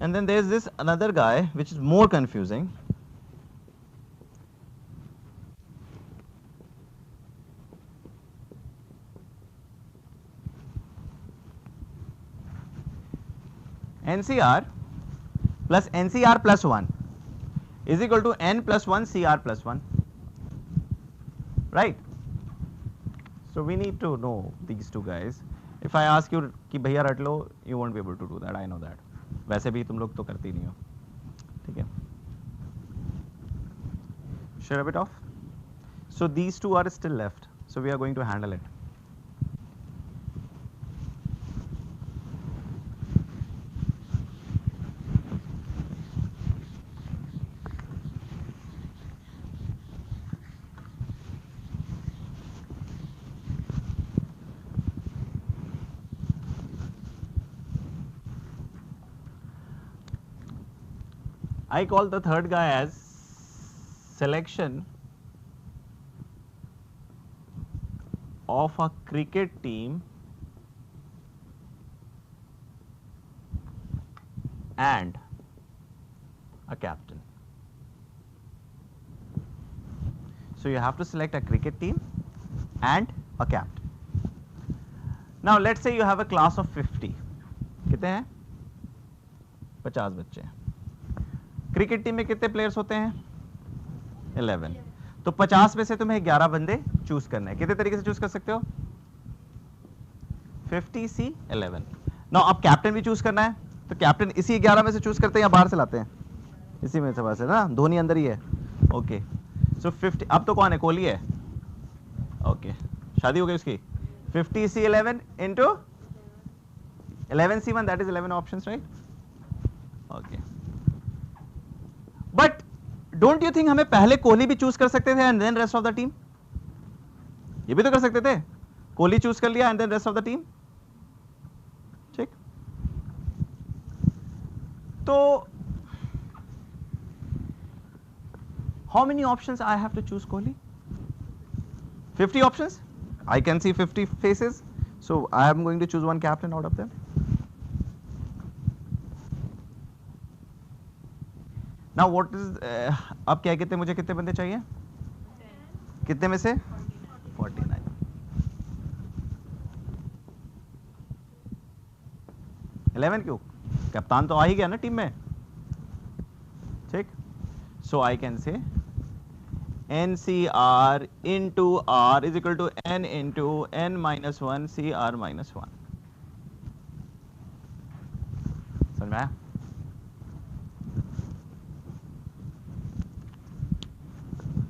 And then there's this another guy which is more confusing. NCR plus NCR plus 1 is equal to N plus 1 CR plus 1, right? So we need to know these two guys. If I ask you कि भैया रट लो, you won't be able to do that, I know that. वैसे भी तुम लोग तो करती नहीं हो, ठीक है? Share a bit off. So these two are still left, so we are going to handle it. I call the third guy as selection of a cricket team and a captain. So you have to select a cricket team and a captain. Now let's say you have a class of 50. कितने हैं? 50 बच्चे हैं. Cricket team में कितने players होते हैं? 11. तो 50 में से तुम्हें 11 बंदे चूज करने हैं. कितने तरीके से चूज कर सकते हो? 50C11. नाउ अब कैप्टन भी चूज करना है, तो कैप्टन इसी 11 में से चूज करते हैं या बाहर से लाते हैं? इसी में से बाहर से ना, धोनी अंदर ही है. ओके. सो 50, अब तो कौन है? कोहली है. ओके, शादी हो गई उसकी. 50C11 into 11C1, that is 11 options, right? Okay. But don't you think हमें पहले कोहली भी चूज कर सकते थे and then rest of the team? ये भी तो कर सकते थे. कोहली चूज कर लिया and then rest of the team. ठीक. तो how many options I have to choose Kohli? 50 options. I can see 50 faces, so I am going to choose one captain out of them. Now what is अब क्या कहते हैं, मुझे कितने बंदे चाहिए? कितने में से? 49. इलेवन क्यों? कप्तान तो आ ही गया ना टीम में. ठीक. So I can say NCR into R is equal to N into N minus 1 CR minus 1. समझ में आया?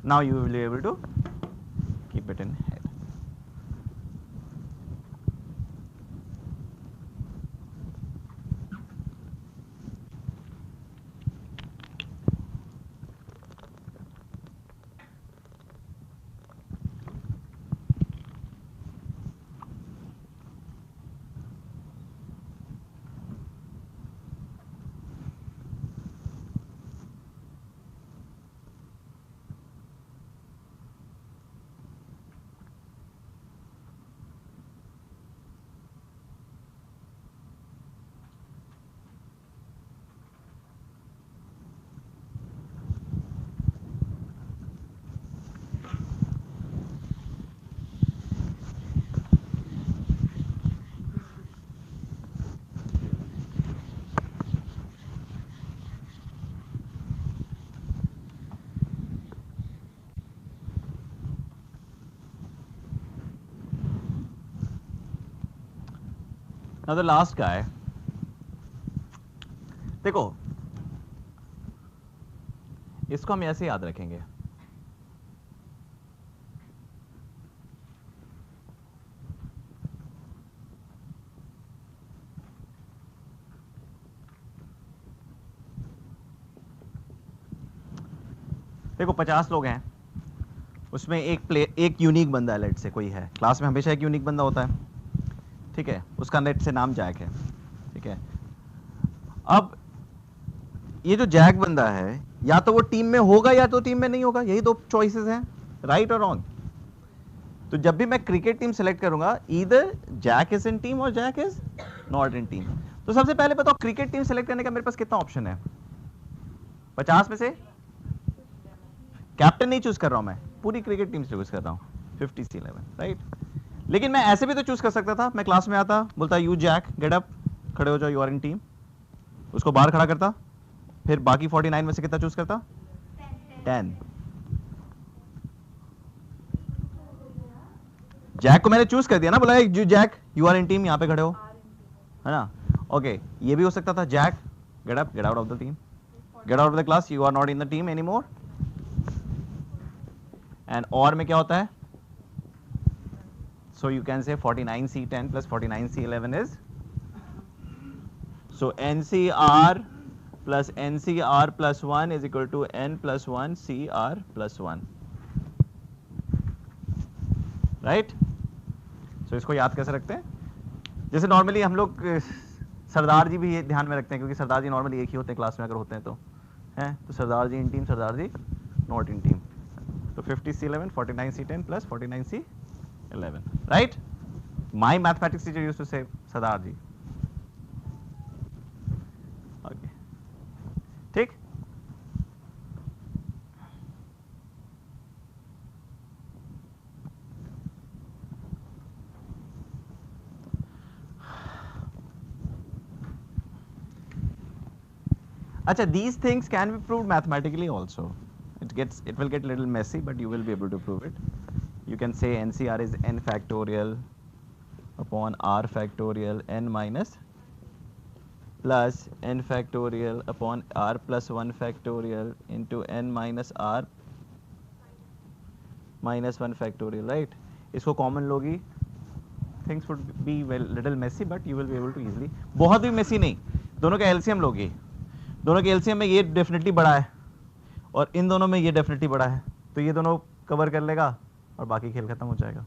Now you will be able to keep it in head. Now the last guy, देखो इसको हम ऐसे याद रखेंगे. देखो 50 लोग हैं, उसमें एक यूनिक बंदा है, लेट से कोई है क्लास में, हमेशा एक यूनिक बंदा होता है, ठीक है, उसका लेट से नाम जैक है, ठीक है। अब ये जो जैक बंदा है, या तो वो टीम में होगा या तो टीम में नहीं होगा, यही दो चॉइसेस हैं, राइट और रॉन्ग। तो जब भी मैं क्रिकेट टीम सेलेक्ट करूंगा, either Jack is in team और Jack is not in team. तो सबसे पहले बताओ क्रिकेट टीम सेलेक्ट करने का मेरे पास कितना ऑप्शन है? 50 में से कैप्टन नहीं चूज कर रहा हूं मैं, पूरी क्रिकेट टीम चूज कर रहा हूं, 50C11, राइट। लेकिन मैं ऐसे भी तो चूज कर सकता था, मैं क्लास में आता, बोलता यू जैक गेट अप, खड़े हो जाओ, यू आर इन टीम, उसको बाहर खड़ा करता, फिर बाकी 49 में से कितना चूज करता? 10। जैक को मैंने चूज कर दिया ना, बोला you Jack you are in team, यहां पे खड़े हो, है ना। ओके, ये भी हो सकता था Jack get up, get out of the team, get out of the class, you are not in the team any more. And और में क्या होता है? So you can say 49C10 plus 49C11 is, so NCR plus NCR plus 1 is equal to N plus 1 CR plus 1, right? So इसको याद कैसे रखते हैं? जैसे नॉर्मली हम लोग सरदार जी भी ये ध्यान में रखते हैं, क्योंकि सरदार जी नॉर्मली एक ही होते हैं क्लास में अगर होते हैं तो, हैं तो sardar ji in team, sardar ji not in team. तो 50C11 49C10 plus 49C11, right? My mathematics teacher used to say Sardar ji. Okay. ठीक? अच्छा, these things can be proved mathematically also. It will get a little messy, but you will be able to prove it. You can say NCR is n factorial upon r factorial n minus plus n factorial upon r plus 1 factorial into n minus r minus 1 factorial, right? इसको common लोगी, things would be little messy, but you will be able to easily, बहुत भी messy नहीं, दोनों का LCM लोगी, दोनों के LCM में ये डेफिनेटली बड़ा है और इन दोनों में ये डेफिनेटली बड़ा है, तो ये दोनों कवर कर लेगा और बाकी खेल खत्म हो जाएगा,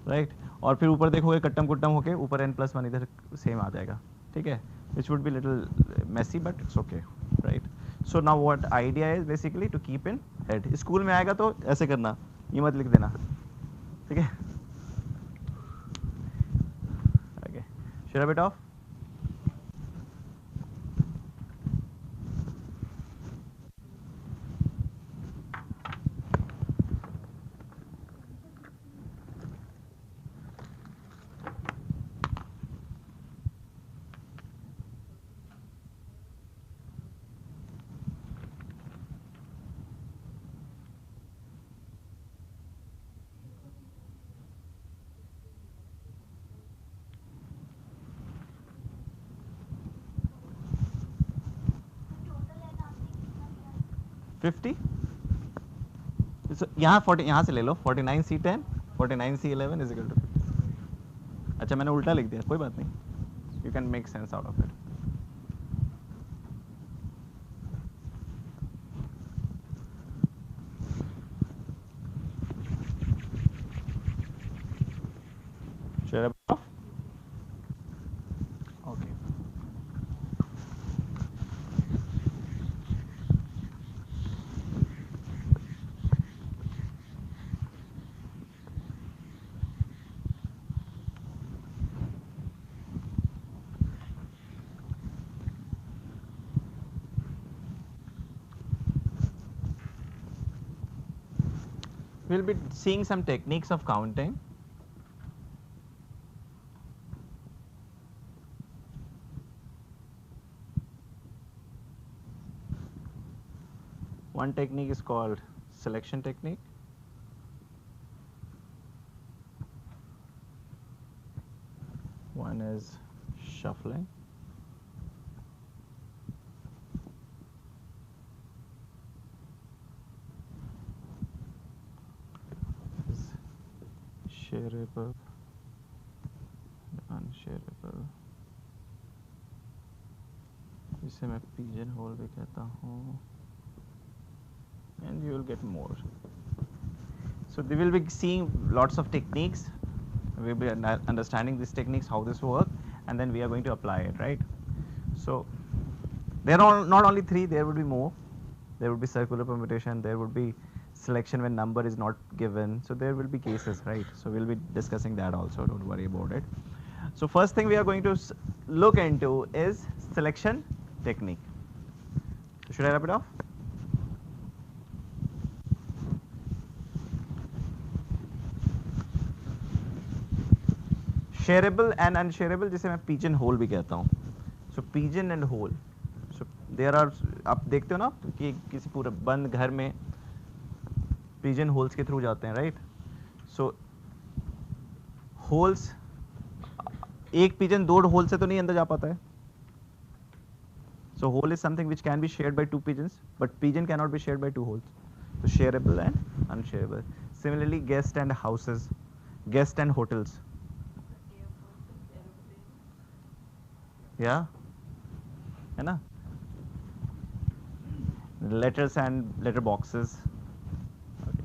राइट। और फिर ऊपर देखोगे कट्टम कुट्टम होके ऊपर n+1 इधर सेम आ जाएगा, ठीक है, which would be little messy but it's okay, right. So now what idea is basically to keep in head, school में आएगा तो ऐसे करना, ये मत लिख देना, ठीक है, okay, should I bit off? $50, यहाँ 40, यहाँ से ले लो 49C10 49C11 is equal to 50। अच्छा मैंने उल्टा लिख दिया, कोई बात नहीं, you can make sense out of it. Share off? Okay. We'll be seeing some techniques of counting. One technique is called selection technique. One is shuffling. Shareable, unshareable, जिसे मैं pigeon hole भी कहता हूँ, and you will get more. So they will be seeing lots of techniques. We will be understanding these techniques, how this work, and then we are going to apply it, right? So there are not only three, there would be more. There would be circular permutation, there would be selection when number is not given. So there will be cases, right? So we'll be discussing that also, don't worry about it. So first thing we are going to look into is selection technique. So should I wrap it off? Shareable and unshareable, जिसे मैं pigeon hole भी कहता हूँ. So pigeon and hole, so there are, आप देखते हो ना कि किसी पूरे बंद घर में पिजन होल्स के थ्रू जाते हैं, राइट? सो होल्स, एक पिजन दो होल से तो नहीं अंदर जा पाता है. So hole is something which can be shared by two pigeons, but pigeon can not be shared by two holes. So shareable and unshareable. Similarly, guest and houses, guest and hotels. Yeah, है ना? Letters and letter boxes. Okay.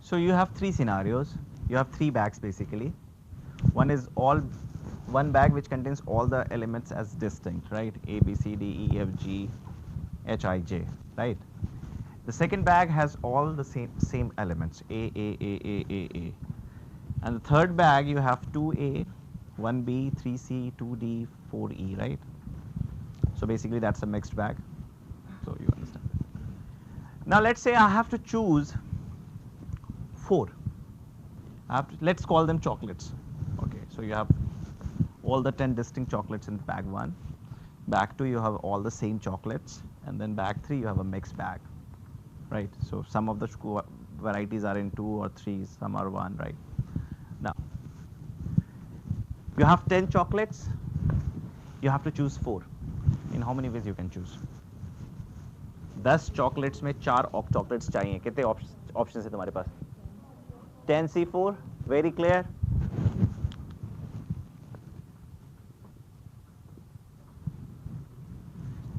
So you have three scenarios. You have three bags basically. One is one bag which contains all the elements as distinct, right? A, B, C, D, E, F, G, H, I, J, right? The second bag has all the same elements, A. And the third bag you have 2A, 1B, 3C, 2D, 4E, right? So basically that's a mixed bag. So you understand. Now let's say I have to choose 4. Let's call them chocolates. Okay, so you have all the 10 distinct chocolates in bag 1. Bag 2 you have all the same chocolates, and then bag 3 you have a mixed bag, right? So some of the varieties are in 2 or 3, some are 1, right? Now you have 10 chocolates, you have to choose 4. In how many ways you can choose? 10 chocolates में 4 chocolates चाहिए. कितने options है तुम्हारे पास? 10C4, very clear.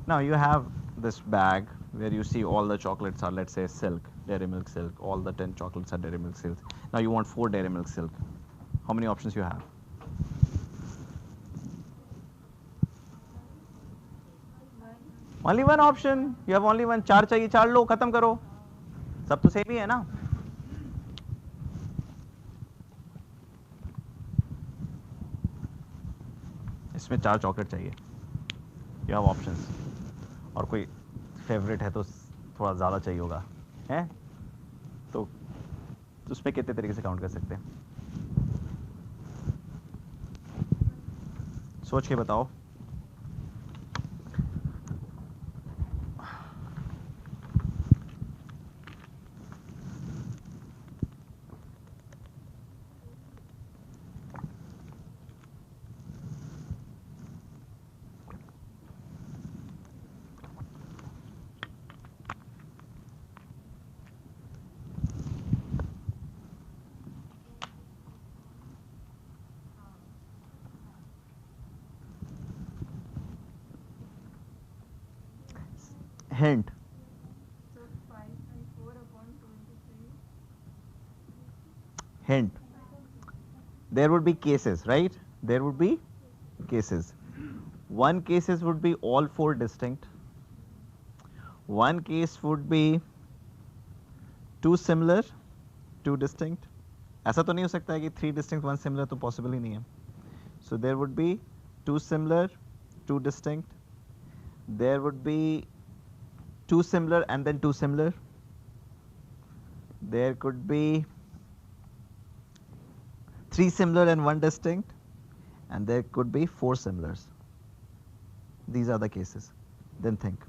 Now you have this bag where you see all the chocolates are, let's say, silk, dairy milk silk. All the 10 chocolates are dairy milk silk. Now you want 4 dairy milk silk. How many options you have? Only one option. You have only one. 4 चाहिए, 4 लो, खत्म करो. सब तो same ही है ना? इसमें 4 chocolate चाहिए. You have options. और कोई फेवरेट है तो थोड़ा ज़्यादा चाहिए होगा, है? तो उसमें कितने तरीके से काउंट कर सकते हैं? सोच के बताओ. Hint, hint, there would be cases, right? There would be cases. One cases would be all four distinct. One case would be two similar, two distinct. ऐसा तो नहीं हो सकता है कि three distinct, one similar, तो possible ही नहीं है. So there would be two similar, two distinct. There would be two similar and then two similar. There could be three similar and one distinct, and there could be four similars. These are the cases. Then think.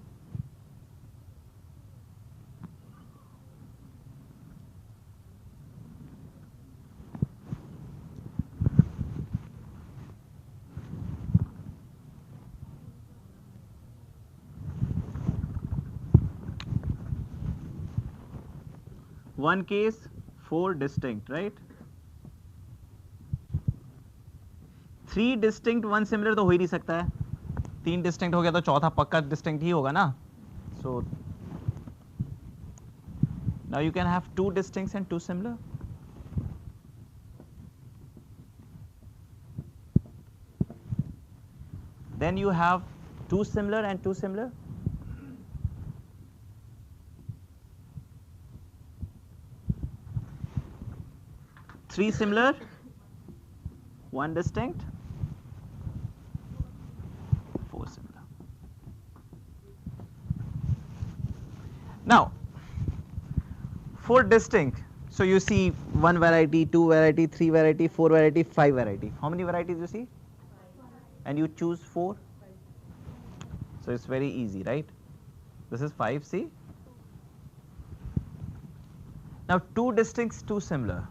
One case, four distinct, right? Three distinct, one similar तो हो ही नहीं सकता है. तीन distinct हो गया तो चौथा पक्का distinct ही होगा ना. So now you can have two distincts and two similar. Then you have two similar and two similar. Three similar, one distinct, four similar. Now, four distinct. So you see one variety, two variety, three variety, four variety, five variety. How many varieties you see? And you choose four. So it's very easy, right? This is 5C. Now two distincts, two similar.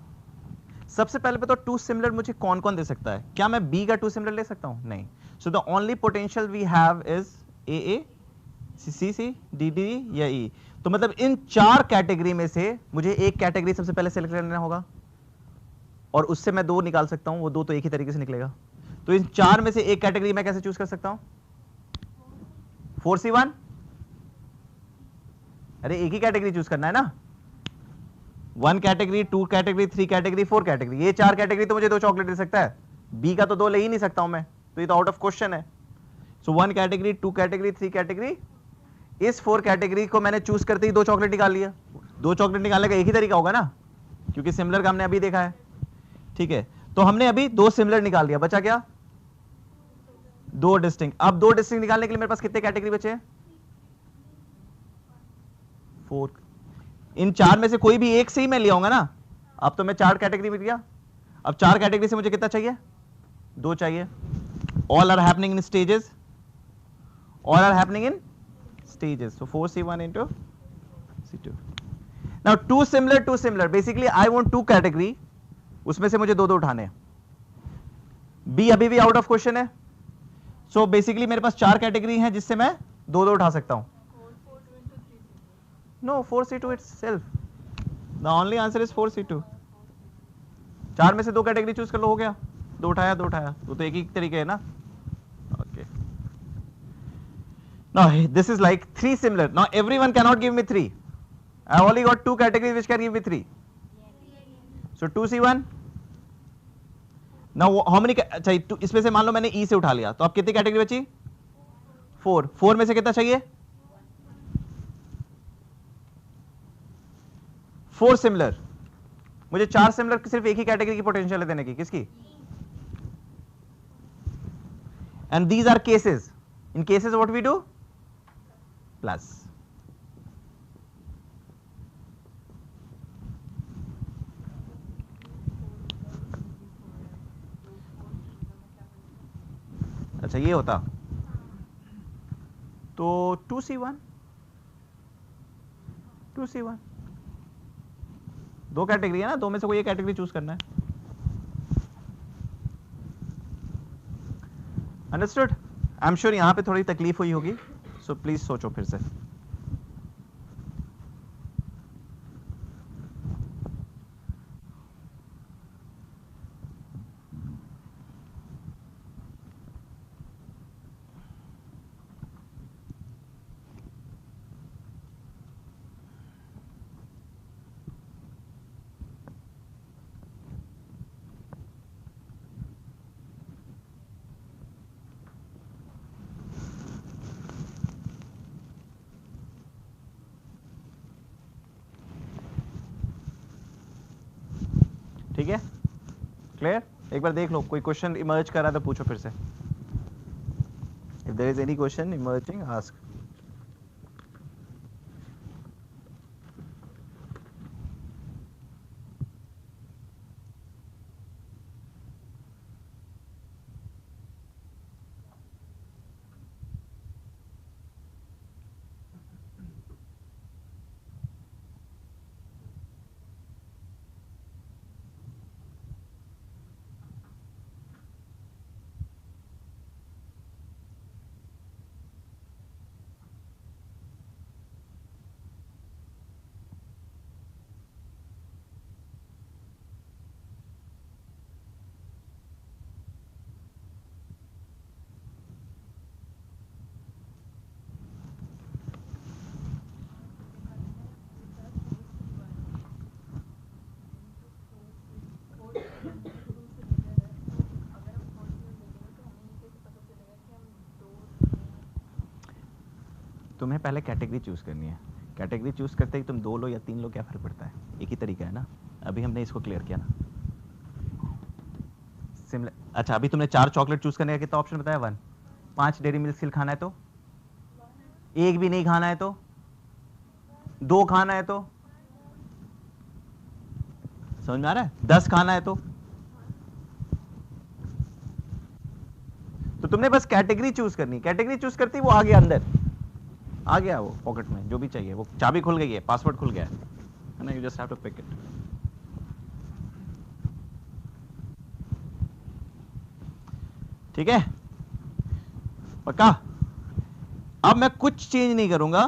सबसे पहले बताओ to similar मुझे कौन कौन दे सकता है? क्या मैं बी का टू सिमिलर ले सकता हूं? नहीं. So the only potential we have is A C C D D या ई. तो मतलब इन चार कैटेगरी में से मुझे एक कैटेगरी सबसे पहले सेलेक्ट करना होगा और उससे मैं दो निकाल सकता हूं. वो दो तो एक ही तरीके से निकलेगा. तो इन चार में से एक कैटेगरी मैं कैसे चूज कर सकता हूं? 4C1. अरे एक ही कैटेगरी चूज करना है ना. One category, two category, three category, four category. ये चार कैटेगरी तो मुझे दो चॉकलेट दे सकता है. बी का तो दो ले ही नहीं सकता हूं मैं. तो ये तो आउट ऑफ क्वेश्चन है. So one category, two category, three category. इस फोर कैटेगरी को मैंने चूज करते ही दो चॉकलेट निकाल लिया. दो चॉकलेट निकालने का एक ही तरीका होगा ना, क्योंकि सिमिलर का हमने अभी देखा है. ठीक है, तो हमने अभी दो सिमिलर निकाल दिया. बचा क्या? दो डिस्टिंक्ट. अब दो डिस्टिंक्ट निकालने के लिए मेरे पास कितने कैटेगरी बचे? फोर. इन चार में से कोई भी एक से ही मैं ले आऊंगा ना. अब तो मैं चार कैटेगरी में गया. अब चार कैटेगरी से मुझे कितना चाहिए? दो चाहिए. All are happening in stages. All are happening in stages. So 4C1 into C2. Now two similar. Basically I want two category. उसमें से मुझे दो दो उठाने हैं. बी अभी भी आउट ऑफ क्वेश्चन है. सो बेसिकली मेरे पास चार कैटेगरी हैं जिससे मैं दो दो उठा सकता हूं. No, 4C2 itself. The only answer is 4C2. चार में से दो कैटेगरी चूज कर लो, हो गया. दो उठाया, दो उठाया. तो एक ही तरीके है ना. Okay. Now this is like three similar. Now everyone cannot give me three. I only got two categories which can give me three. So 2C1. Now how many? अच्छा इसमें से मान लो मैंने E से उठा लिया, तो अब कितनी कैटेगरी बची? फोर. फोर में से कितना चाहिए? Four similar. मुझे चार सिमिलर सिर्फ एक ही कैटेगरी की पोटेंशियल है देने की. किसकी? And these are cases. In cases what we do? Plus. अच्छा ये होता तो 2C1. दो कैटेगरी है ना, दो में से कोई एक कैटेगरी चूज करना है. अंडरस्टूड? आई एम श्योर यहां पे थोड़ी तकलीफ हुई होगी. सो प्लीज सोचो फिर से. ठीक है, क्लियर? एक बार देख लो, कोई क्वेश्चन इमर्ज कर रहा है तो पूछो फिर से. If there is any question emerging, ask. तुम्हें पहले कैटेगरी चूज करनी है. कैटेगरी चूज करते ही तुम 2 लो या 3 लो, क्या फर्क पड़ता है, एक ही तरीका है ना. अभी हमने इसको क्लियर किया ना. सिमिलर. अच्छा, अभी तुमने 4 चॉकलेट चूज करने का कितना ऑप्शन बताया? 1. 5 डेयरी मिल्क सिल खाना है तो, एक भी नहीं खाना है तो, 2 खाना है तो, समझ में आ रहा है? 10 खाना है तो तुमने बस कैटेगरी चूज करनी. कैटेगरी चूज करती वो आ गया अंदर, आ गया वो पॉकेट में जो भी चाहिए, वो चाबी खुल गई है, पासवर्ड खुल गया है ना. You just have to pick it. ठीक है, पक्का? अब मैं कुछ चेंज नहीं करूंगा,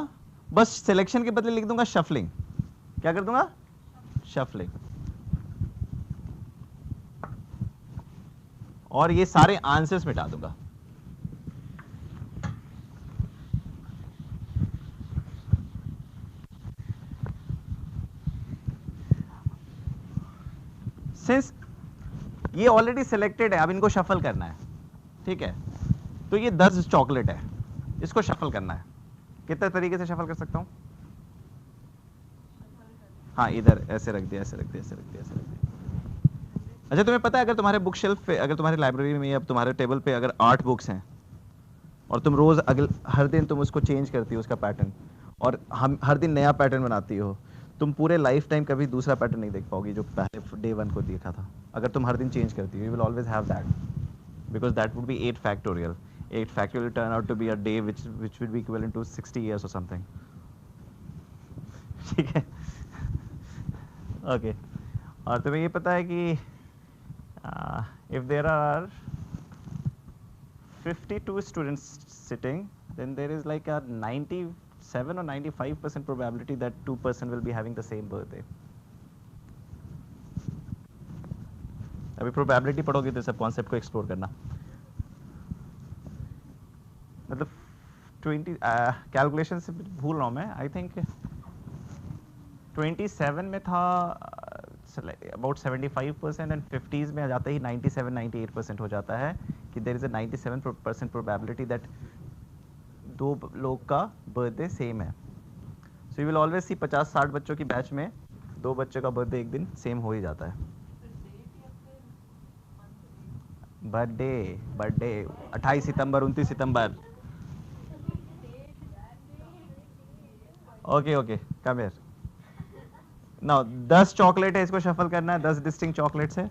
बस सिलेक्शन के बदले लिख दूंगा शफलिंग. क्या कर दूंगा? शफलिंग. और ये सारे आंसर्स मिटा दूंगा. सिंस ये ऑलरेडी सिलेक्टेड है, अब इनको शफल करना है. ठीक है, तो ये 10 चॉकलेट है, इसको शफल करना है. कितने तरीके से शफल कर सकता हूं? हाँ, इधर ऐसे रख दिया, ऐसे रख दिया, ऐसे रख दिया, ऐसे रख दिया. अच्छा, तुम्हें पता है अगर तुम्हारे बुक शेल्फ पे, अगर तुम्हारी लाइब्रेरी में या तुम्हारे टेबल पे अगर 8 बुक्स हैं और तुम रोज हर दिन तुम उसको चेंज करती हो उसका पैटर्न, और हम हर दिन नया पैटर्न बनाती हो, तुम पूरे लाइफ टाइम कभी दूसरा पैटर्न नहीं देख पाओगी जो पहले डे 1 को देखा था. अगर तुम हर दिन चेंज करती हो, you will always have that, because that would be 8 factorial. 8 factorial turn out to be a day which would be equivalent to 60 years or something. ठीक है, ओके. और तुम्हें ये पता है कि if there are 52 students sitting, then there is like a 97 or 95% probability that 2% will be having the same birthday. अभी probability पढ़ोगे तो सब कॉन्सेप्ट को एक्सप्लोर करना. मतलब 20 कैलकुलेशन से भूल रहा हूँ मैं. आई थिंक 27 में था अबाउट 75% एंड 50s में आ जाता ही 97-98% हो जाता है कि there is a 97% probability that 2 लोग का बर्थडे सेम है. So you will always see 50-60 बच्चों की बैच में 2 बच्चों का बर्थडे एक दिन सेम हो ही जाता है. Birthday 28 September, 29 September. Okay, come here now. 10 chocolate है, इसको शफल करना है. 10 डिस्टिंक्ट चॉकलेट्स है.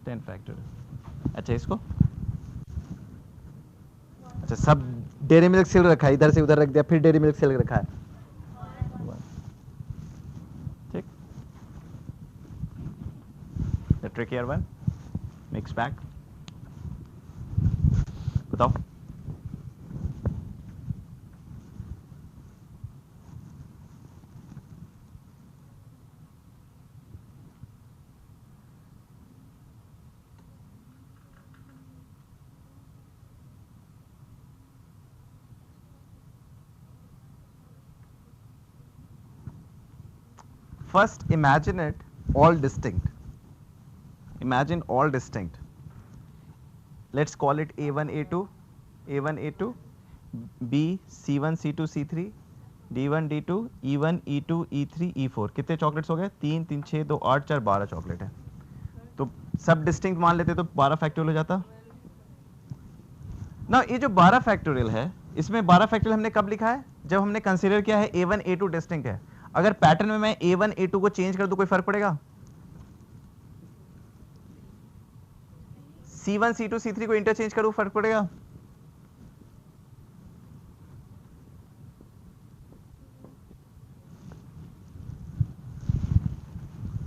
10 फैक्टोरियल. अच्छा, इसको अच्छा सब डेयरी मिल्क सिल रखा है, इधर से उधर रख दिया, फिर डेयरी मिल्क सिल रखा है. ठीक. The trickier one, mix back. बताओ. First, imagine it all distinct. Imagine all distinct. Let's call it A1, A2, A1, A2, B, C1, C2, C3, D1 D2 E1 E2 E3 E4 कितने chocolates हो गए? 3 3 6 2 8 4 12 chocolate है। तो सब distinct मान लेते तो 12 फैक्टोरियल हो जाता ना। ये जो 12 फैक्टोरियल है, इसमें 12 फैक्टोरियल हमने कब लिखा है? जब हमने कंसीडर किया है A1 A2 डिस्टिंक्ट है। अगर पैटर्न में मैं A1 A2 को चेंज कर दूं कोई फर्क पड़ेगा? C1 C2 C3 को इंटरचेंज करूं फर्क पड़ेगा?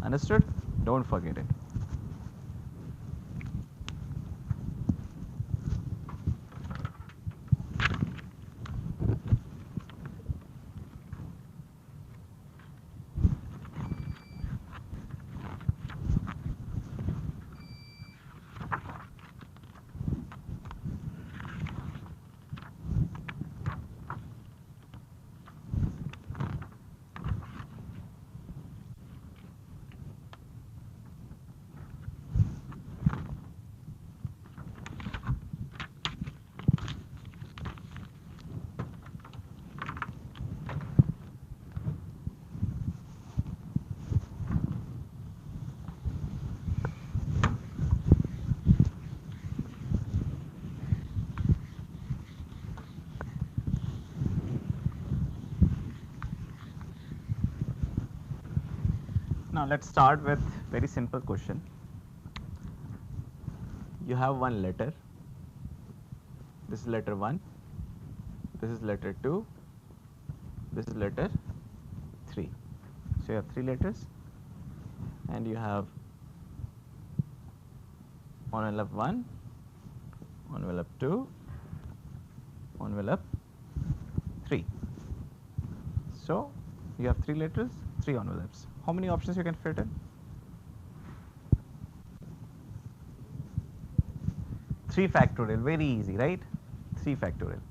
Understood? Don't forget it. Now let's start with very simple question. You have one letter. This is letter 1. This is letter 2. This is letter 3. So you have 3 letters and you have envelope 1, envelope 2, envelope 3. So you have 3 letters, 3 envelopes. How many options you can fit in? 3 factorial, very easy, right? 3 factorial.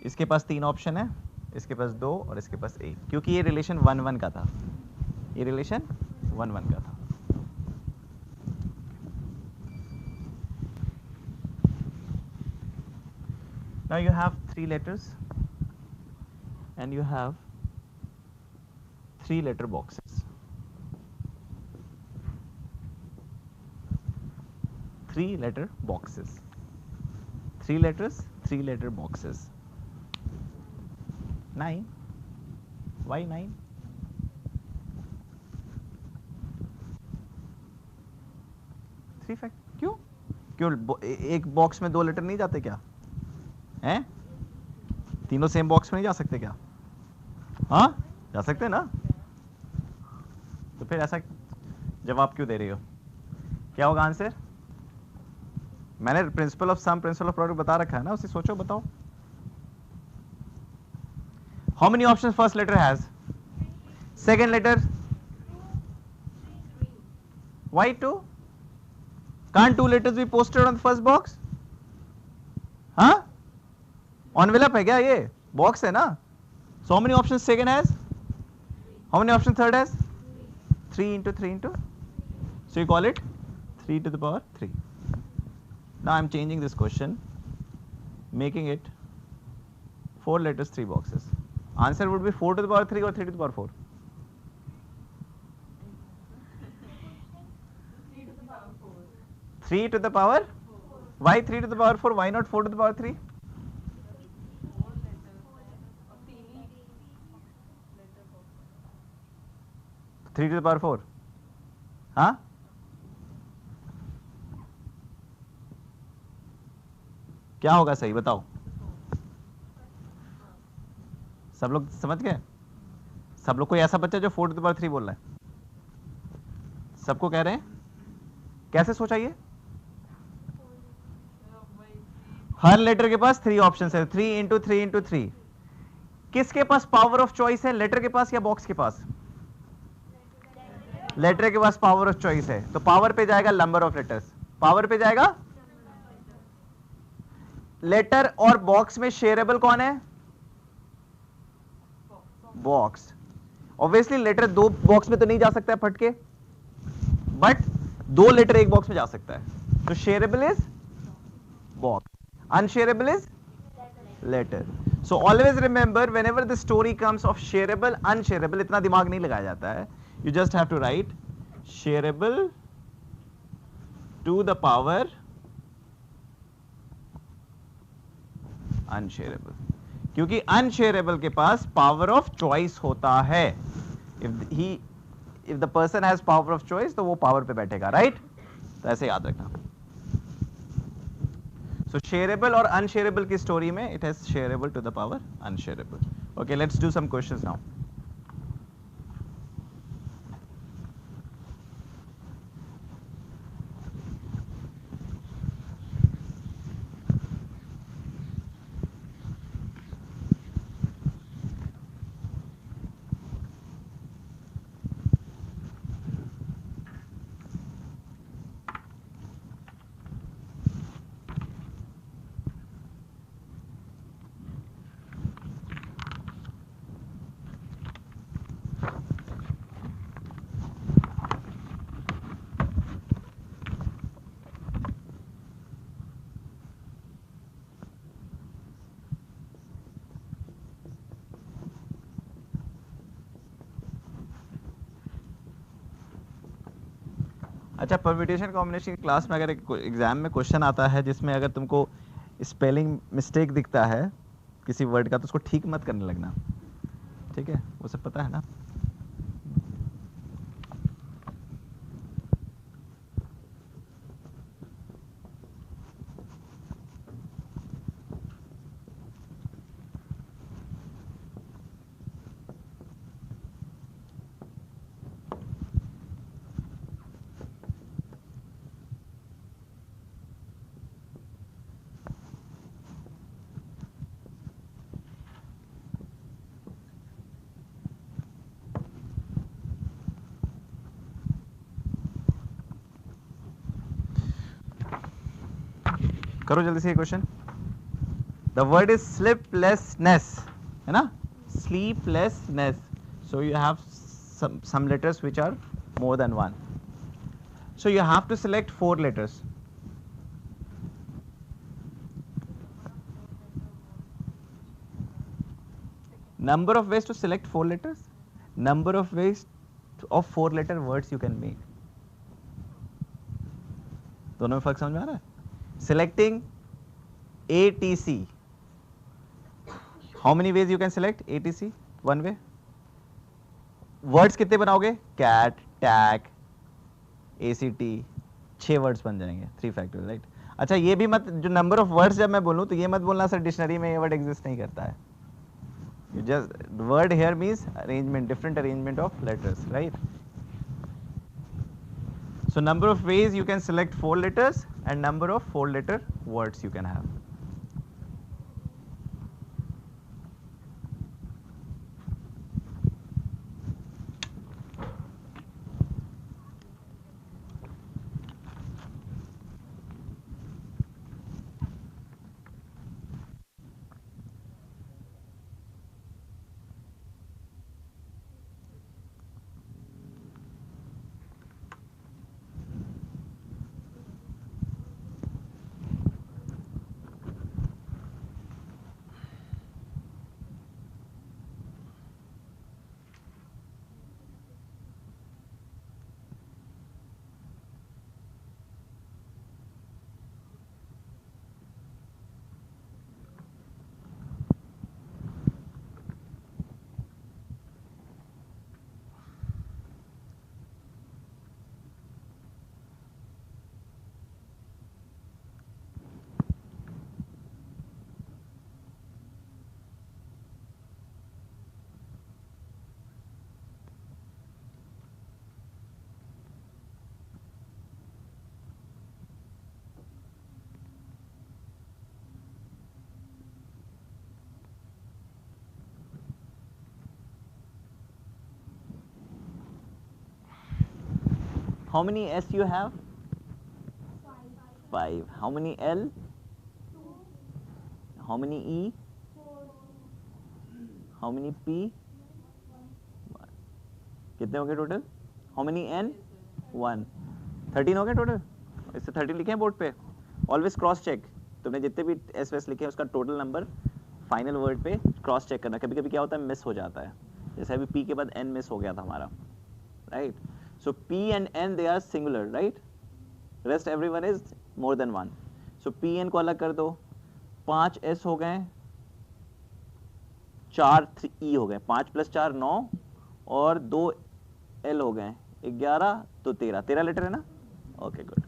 इसके पास 3 option है, इसके पास 2 और इसके पास 1, क्योंकि ये relation 1 1 का था, ये रिलेशन 1 1 का था. Now you have 3 letters and you have 3 letter boxes. 3 letter boxes. 3 letters, 3 letter boxes. 9. Why 9? क्यों? क्यों एक बॉक्स में 2 लेटर नहीं जाते क्या? हैं? तीनों सेम बॉक्स में नहीं जा सकते क्या? हाँ, जा सकते हैं ना? तो फिर ऐसा जवाब क्यों दे रही हो? क्या होगा आंसर? मैंने principle of sum, principle of product बता रखा है ना, उसे सोचो, बताओ. How many options first letter has? Second letter? Why 2? Can't 2 letters be posted on the first box? हाँ? Envelope है क्या ये? Box है ना? So how many options second has? How many options third has? 3 into 3 into? So you call it 3 to the power 3. Now I am changing this question, making it 4 letters, 3 boxes. Answer would be 4 to the power 3 or 3 to the power 4? 3 to the power? Why 3 to the power 4? Why not 4 to the power 3? 3 to the power 4? हाँ? क्या होगा सही, बताओ. सब लोग समझ गए? सब लोग कोई ऐसा बच्चा जो 4 to the power 3 बोल रहा है? सबको कह रहे हैं? कैसे सोचा ये? हर लेटर के पास 3 ऑप्शंस है, 3 into 3 into 3. किसके पास पावर ऑफ चॉइस है, लेटर के पास या बॉक्स के पास? लेटर के पास पावर ऑफ चॉइस है, तो पावर पे जाएगा नंबर ऑफ लेटर्स, पावर पे जाएगा. लेटर और बॉक्स में शेयरेबल कौन है? बॉक्स. ऑब्वियसली लेटर 2 बॉक्स में तो नहीं जा सकता है फटके, बट 2 लेटर एक बॉक्स में जा सकता है. तो shareable is box, unshareable is letter. So always remember whenever the story comes of shareable, unshareable, इतना दिमाग नहीं लगाया जाता है. You just have to write shareable to the power unshareable. क्योंकि unshareable के पास power of choice होता है. If the person has power of choice, तो वो power पे बैठेगा, right? तो ऐसे याद रखना. So shareable और unshareable की story में it has shareable to the power unshareable. Okay, let's do some questions now. अच्छा, परम्यूटेशन कॉम्बिनेशन की क्लास में अगर एग्जाम में क्वेश्चन आता है जिसमें अगर तुमको स्पेलिंग मिस्टेक दिखता है किसी वर्ड का तो उसको ठीक मत करने लगना, ठीक है? वो सब पता है ना? करो जल्दी से ये question. The word is sleeplessness, है ना? Sleeplessness. So you have some letters which are more than one. So you have to select 4 letters. Number of ways to select 4 letters. Number of ways of 4 letter words you can make. दोनों में फर्क समझ में आ रहा है? Selecting ATC. How many ways you can select ATC? One way. Words कितने बनाओगे? Cat, tag, ACT. 6 words बन जाएंगे. 3 factorial, right? अच्छा, ये भी मत, जो number of words जब मैं बोलूँ तो ये मत बोलना सर डिक्शनरी में ये वर्ड एग्जिस्ट नहीं करता है. You just, the word here means arrangement, different arrangement of letters, right? So number of ways you can select 4 letters and number of 4 letter words you can have. How many S you have? 5. How many L? 2, How many E? 4, How many P? 1. कितने हो गए total? How many N? 1. 13 हो गए total? इससे 13 लिखे हैं board पे. Always cross check. तुमने जितने भी S लिखे हैं उसका टोटल नंबर फाइनल वर्ड पे क्रॉस चेक करना, कभी कभी क्या होता है मिस हो जाता है, जैसे अभी पी के बाद एन मिस हो गया था हमारा, right. So P and N they are singular, right, rest everyone is more than one. So P N को अलग कर दो, 5 एस हो गए, 4 ई हो गए, 5 + 4 9 और 2 एल हो गए 11, तो 13 लेटर है ना. Okay good.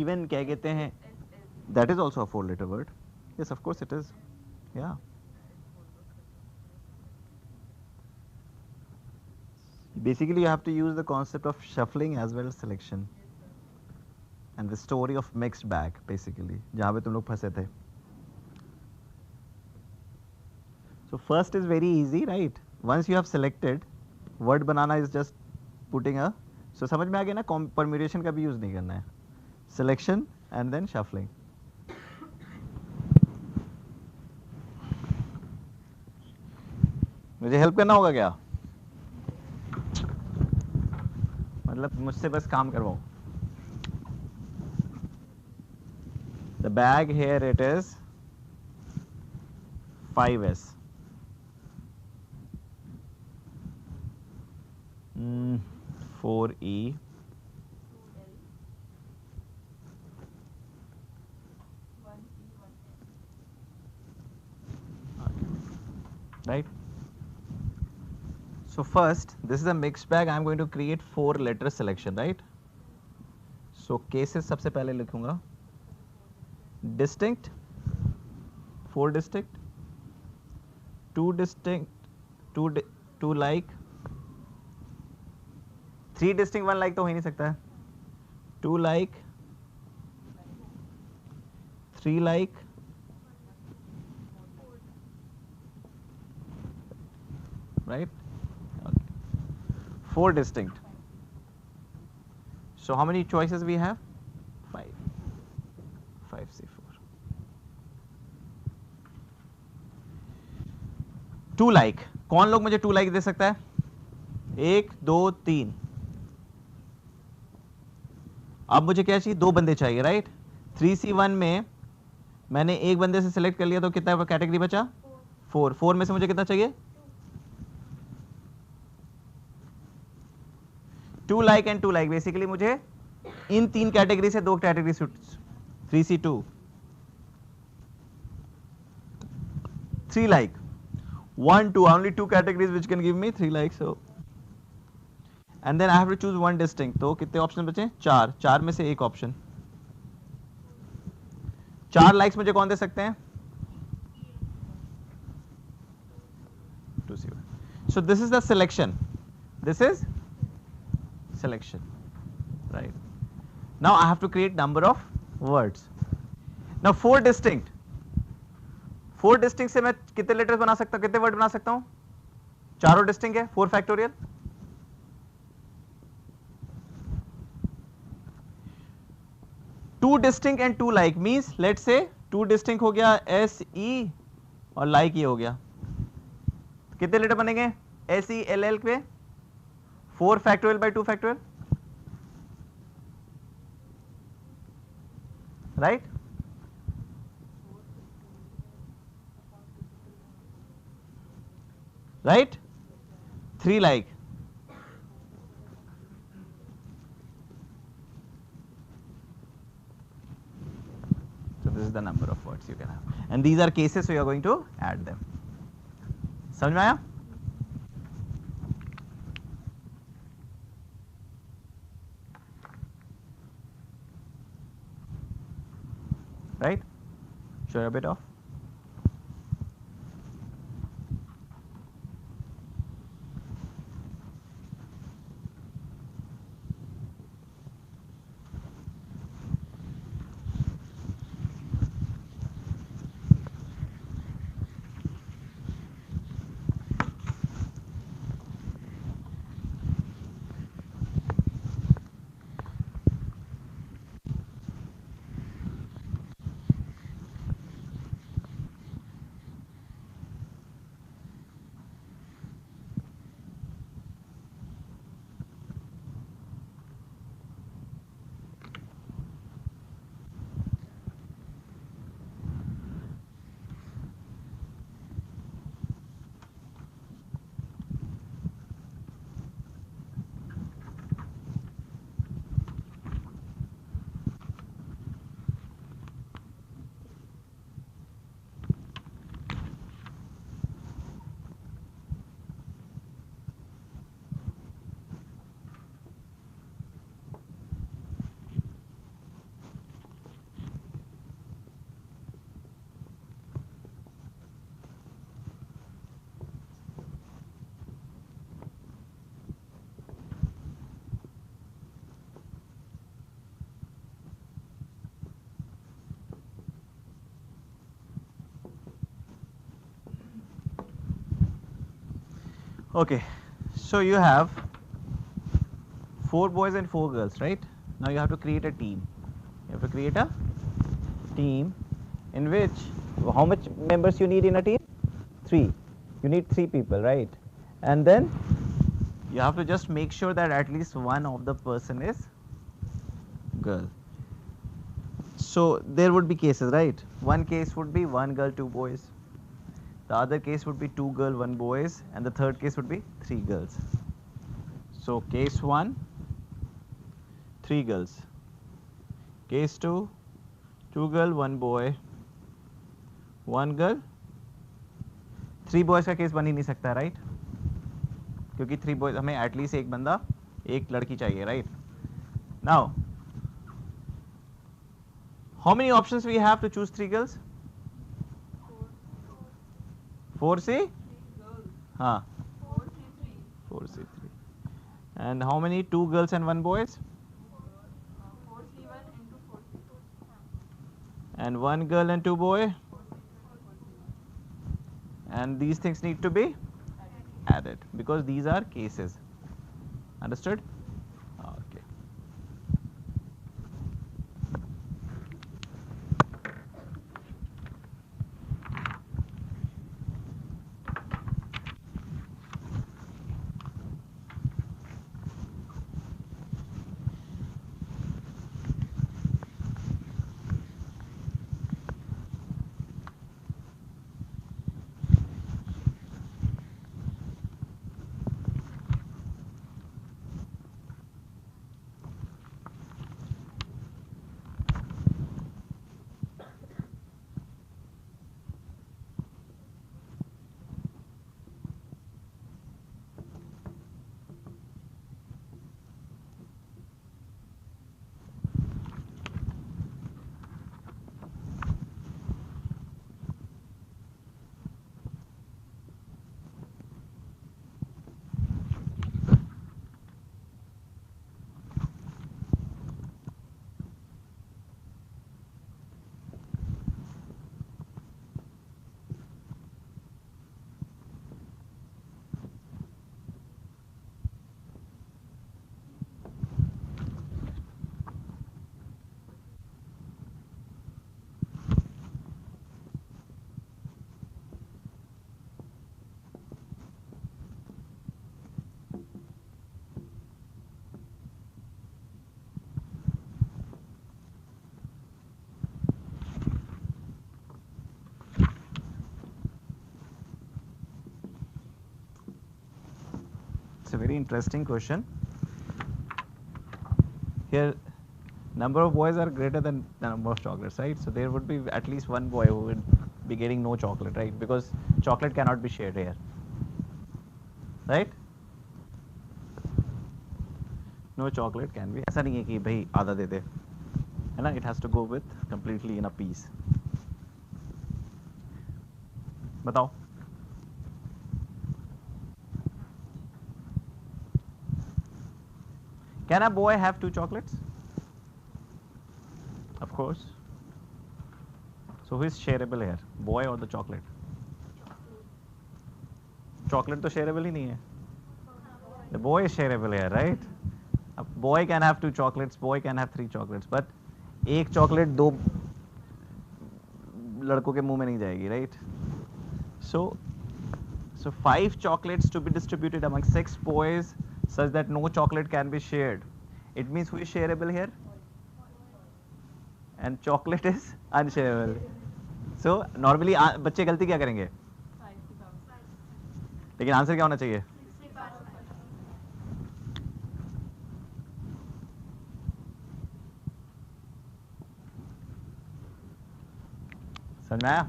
Even क्या कहते हैं, that is also a 4-letter word. Yes, of course it is. Yeah. Basically, you have to use the concept of shuffling as well as selection, and the story of mixed bag. Basically, जहाँ पे तुम लोग फंसे थे. So first is very easy, right? Once you have selected, word banana is just putting a. So समझ में आ गया ना, permutation का भी use नहीं करना है. Selection and then shuffling. मुझे हेल्प करना होगा क्या? मतलब मुझसे बस काम करवाओ. The bag here it is 5s. 4e. Right. So first, this is a mixed bag. I am going to create 4-letter selection, right? So cases सबसे पहले लिखूंगा. Distinct, 4 distinct, 2 distinct, 2 like, 3 distinct 1 like तो हो ही नहीं सकता है. 2 like, 3 like, right? Okay. 4 distinct. So how many choices we have? 5. 5C4. 2 like. कौन लोग मुझे 2 like दे सकता है? 1 2 3. अब मुझे क्या चाहिए? 2 बंदे चाहिए, राइट? 3C1 में मैंने एक बंदे से सिलेक्ट कर लिया, तो कितना कैटेगरी बचा? 4. 4 में से मुझे कितना चाहिए? 2 like and 2 like. बेसिकली मुझे इन 3 कैटेगरी से 2 category 3C2, 3 like. 1, 2, only 2 categories which can give me 3 likes. So, and then I have to choose one distinct. तो कितने ऑप्शन बचे? 4. 4 में से एक ऑप्शन. 4 लाइक्स मुझे कौन दे सकते हैं? 2 0. So this is the selection. This is selection, right? Now I have to create number of words. Now 4 distinct. 4 distinct से मैं कितने लेटर्स बना सकता हूँ, कितने वर्ड बना सकता हूँ? चारों डिस्टिंक्ट है, 4 factorial. 2 distinct and 2 like means let's say 2 distinct हो गया SE और like ये हो गया. कितने लेटर बनेंगे? SELL पे 4 factorial by 2 factorial, right? Right? 3 like. So this is the number of words you can have, and these are cases, so you are going to add them. समझ में आया? Right? Show a bit of. Okay, so you have 4 boys and 4 girls, right? Now you have to create a team. You have to create a team in which, how much members you need in a team? 3. You need 3 people, right? And then you have to just make sure that at least one of the person is girl. So there would be cases, right? One case would be 1 girl, 2 boys. The other case would be 2 girls, 1 boys, and the third case would be 3 girls. So case 1, 3 girls. Case 2, 2 girls, 1 boy, 1 girl. 3 boys का case बन ही नहीं सकता, right? क्योंकि 3 boys हमें at least एक बंदा, एक लड़की चाहिए, right? Now, how many options we have to choose 3 girls? 4C? हाँ. 4C3. And how many 2 girls and 1 boys? 4C1 into 4C2. And 1 girl and 2 boy? And these things need to be added because these are cases. Understood? Okay. very interesting question. Here, number of boys are greater than the number of chocolates, right? So there would be at least one boy who would be getting no chocolate, right? Because chocolate cannot be shared here, right? No chocolate can be. ऐसा नहीं है कि भाई आधा दे दे, है ना? It has to go with completely in a piece. बताओ. Can a boy have 2 chocolates? Of course. So who is shareable here? Boy or the chocolate? Chocolate तो shareable ही नहीं है. The boy is shareable here, right? A boy can have 2 chocolates, boy can have 3 chocolates, but एक chocolate 2 लड़कों के मुंह में नहीं जाएगी, right? So 5 chocolates to be distributed among 6 boys such that no chocolate can be shared. It means who is shareable here? And chocolate is unshareable. So normally बच्चे गलती क्या करेंगे? लेकिन आंसर क्या होना चाहिए? समझ में आया?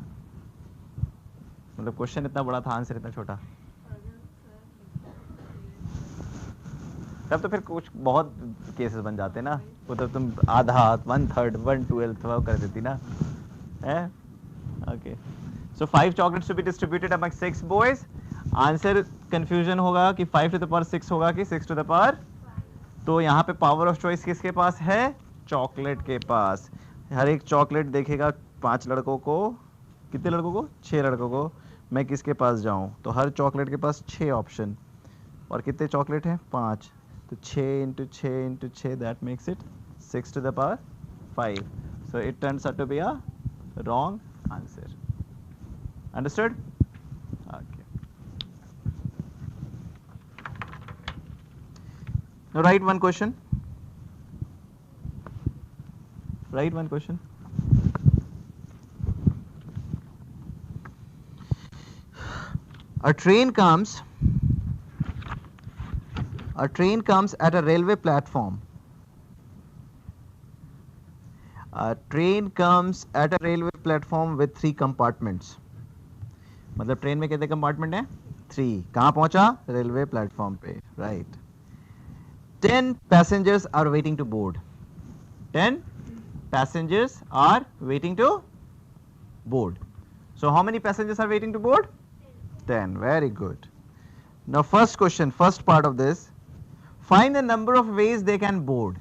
मतलब क्वेश्चन इतना बड़ा था, आंसर इतना छोटा. तब तो फिर कुछ बहुत केसेस बन जाते ना. वो तो तुम आधा 1/3 1/12 कर देती ना, है? Okay. So 5 chocolates to be distributed among 6 boys. Answer confusion होगा कि 5 to the power 6 होगा कि 6 to the power. तो यहाँ पे पावर ऑफ चॉइस किसके पास है? चॉकलेट के पास. हर एक चॉकलेट देखेगा 5 लड़कों को. कितने लड़कों को? 6 लड़कों को. मैं किसके पास जाऊं? तो हर चॉकलेट के पास 6 ऑप्शन. और कितने चॉकलेट हैं? 5. तो 6 into 6 into 6, that makes it 6 to the power 5. So it turns out to be a wrong answer. Understood? Okay. Now write one question. Write one question. A train comes at a railway platform. A train comes at a railway platform with 3 compartments. मतलब train में कितने compartment हैं? 3. कहाँ पहुंचा? Railway platform पे, right. 10 passengers are waiting to board. 10 passengers are waiting to board. So how many passengers are waiting to board? 10. Very good. Now first question, first part of this. Find the number of ways they can board.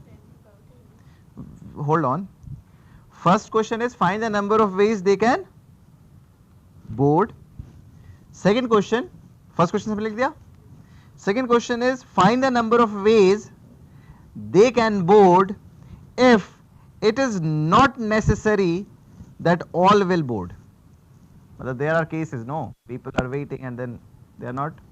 Hold on. First question is find the number of ways they can board. Second question, first question हमने लिख दिया. Second question is find the number of ways they can board if it is not necessary that all will board. But there are cases, no, people are waiting and then they are not.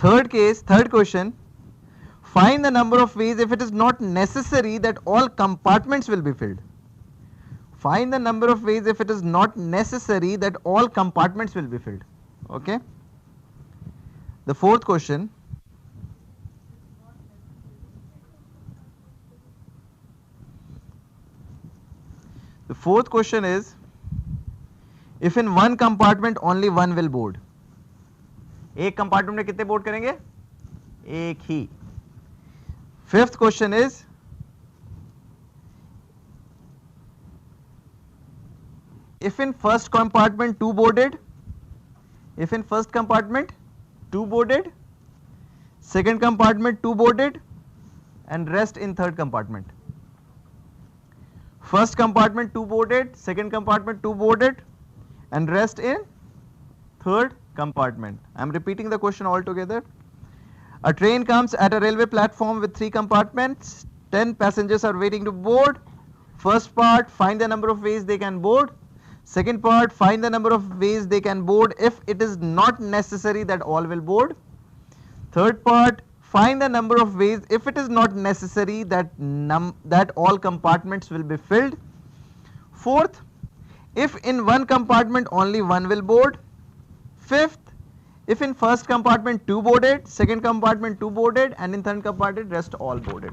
Third case, third question, find the number of ways if it is not necessary that all compartments will be filled. Find the number of ways if it is not necessary that all compartments will be filled. Okay. The fourth question, is if in one compartment only one will board. एक compartment में कितने board करेंगे? एक ही. Fifth question is if in first compartment 2 boarded, if in first compartment 2 boarded, second compartment 2 boarded and rest in third compartment. First compartment 2 boarded, second compartment 2 boarded and rest in third compartment. I am repeating the question altogether. A train comes at a railway platform with 3 compartments. 10 passengers are waiting to board. First part, find the number of ways they can board. Second part, find the number of ways they can board if it is not necessary that all will board. Third part, find the number of ways if it is not necessary that all compartments will be filled. Fourth, if in one compartment only one will board. Fifth, If in first compartment 2 boarded, second compartment 2 boarded, and in third compartment rest all boarded.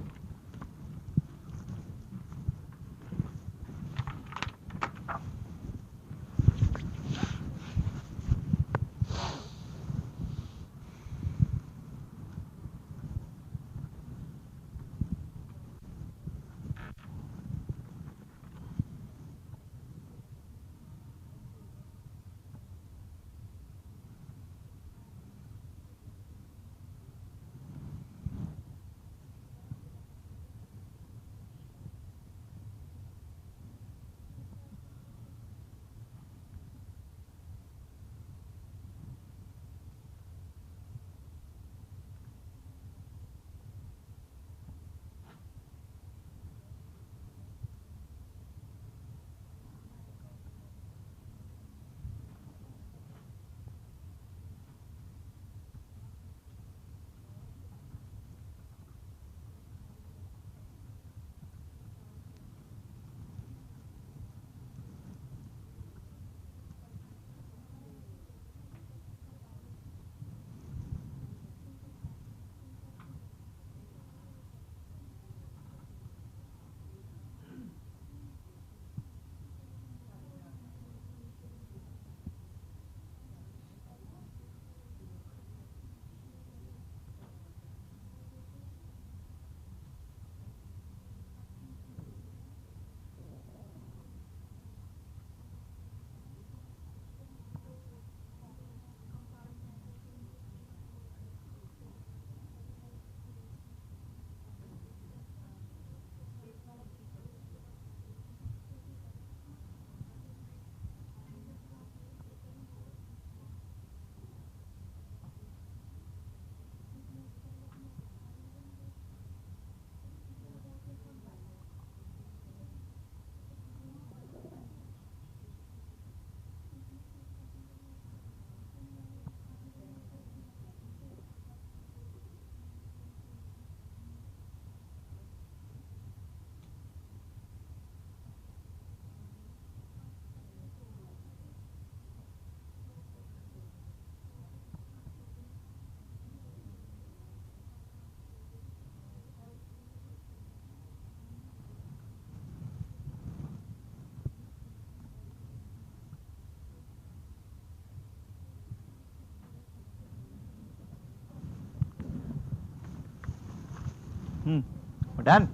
We're done?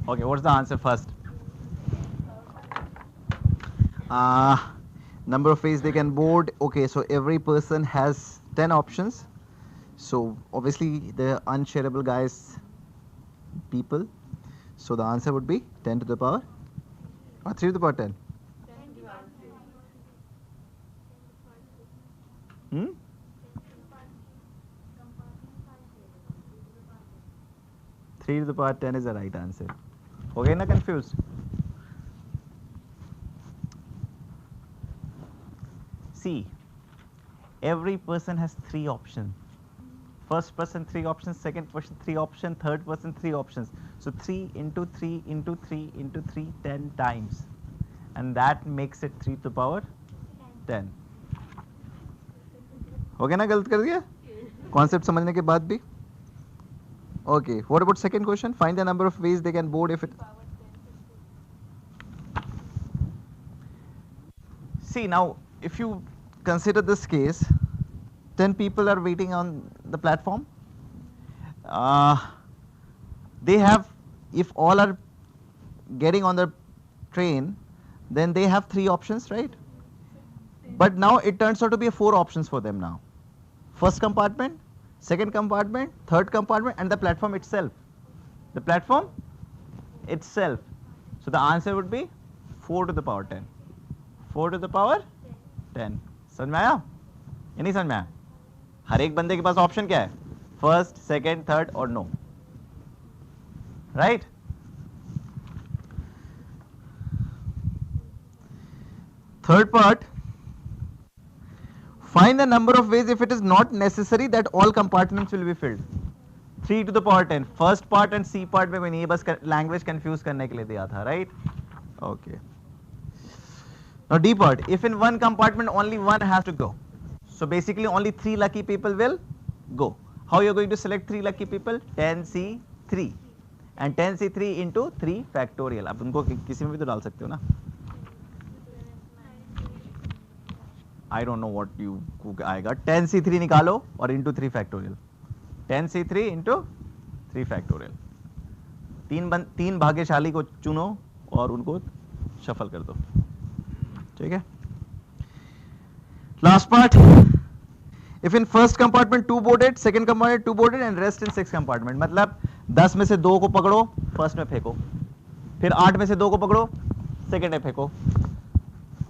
Okay, what's the answer first? Number of ways they can board. Okay, so every person has 10 options. So obviously the unshareable guys, people. So the answer would be 10 to the power or 3 to the power 10. Hmm? 3 to the power 10 is the right answer. Okay, na confused? See, every person has 3 options. First person 3 options, second person 3 options, third person 3 options. So 3 into 3 into 3 into 3, 10 times. And that makes it 3 to the power 10. Okay ना, गलत कर दिया? Concept समझने के बाद भी? Okay, what about second question? Find the number of ways they can board if it... See, now, if you consider this case, 10 people are waiting on the platform. They have, if all are getting on the train, then they have 3 options, right? But now it turns out to be 4 options for them now. First compartment, second compartment, third compartment, and the platform itself. The platform itself. So the answer would be 4 to the power 10. 4 to the power 10. समझ में आया? या नहीं समझ में आया? हर एक बंदे के पास ऑप्शन क्या है? फर्स्ट, सेकेंड, थर्ड और no. Right? Third part, find the number of ways if it is not necessary that all compartments will be filled. 3 to the power 10. First part and C part में मैंने ये बस language confuse करने के लिए दिया था, right? Okay. Now D part, if in one compartment only one has to go. So basically only 3 lucky people will go. How you are going to select 3 lucky people? 10C3 and 10C3 into 3 factorial. आप उनको किसी में भी तो डाल सकते हो ना. I don't know what you आएगा. 10C3 निकालो और into 3 factorial. 10C3 into 3 factorial. तीन भाग्यशाली को चुनो और उनको शफल कर दो. ठीक है. Last part. If in first compartment 2 boarded, second compartment 2 boarded and rest in 6 compartment. मतलब 10 में से 2 को पकड़ो, फर्स्ट में फेंको. फिर 8 में से 2 को पकड़ो, सेकंड में फेंको.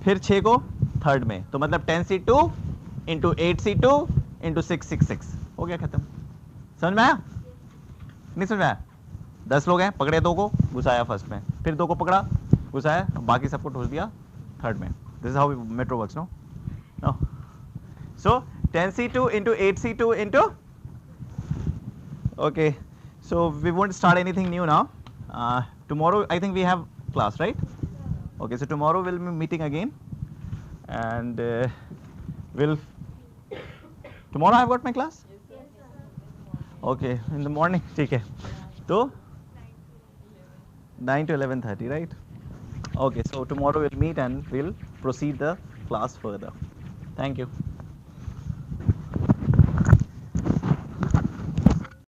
फिर 6 को थर्ड में. तो मतलब 10C2 इंटू 8C2 इंटू 666. हो गया खत्म. समझ में आया? नहीं समझ में आया? 10 लोग हैं, पकड़े 2 को, घुसाया फर्स्ट में. फिर 2 को पकड़ा, घुसाया, बाकी सबको ठोस दिया थर्ड में. This is how metro works. No No. So 10C2 into 8C2 into. Okay. So we won't start anything new now. Tomorrow I think we have class, right? Okay. So tomorrow we'll be meeting again, and tomorrow I've got my class. Okay. In the morning. ठीक है. तो 9 to 11:30, right? Okay. So tomorrow we'll meet and we'll proceed the class further. Thank you.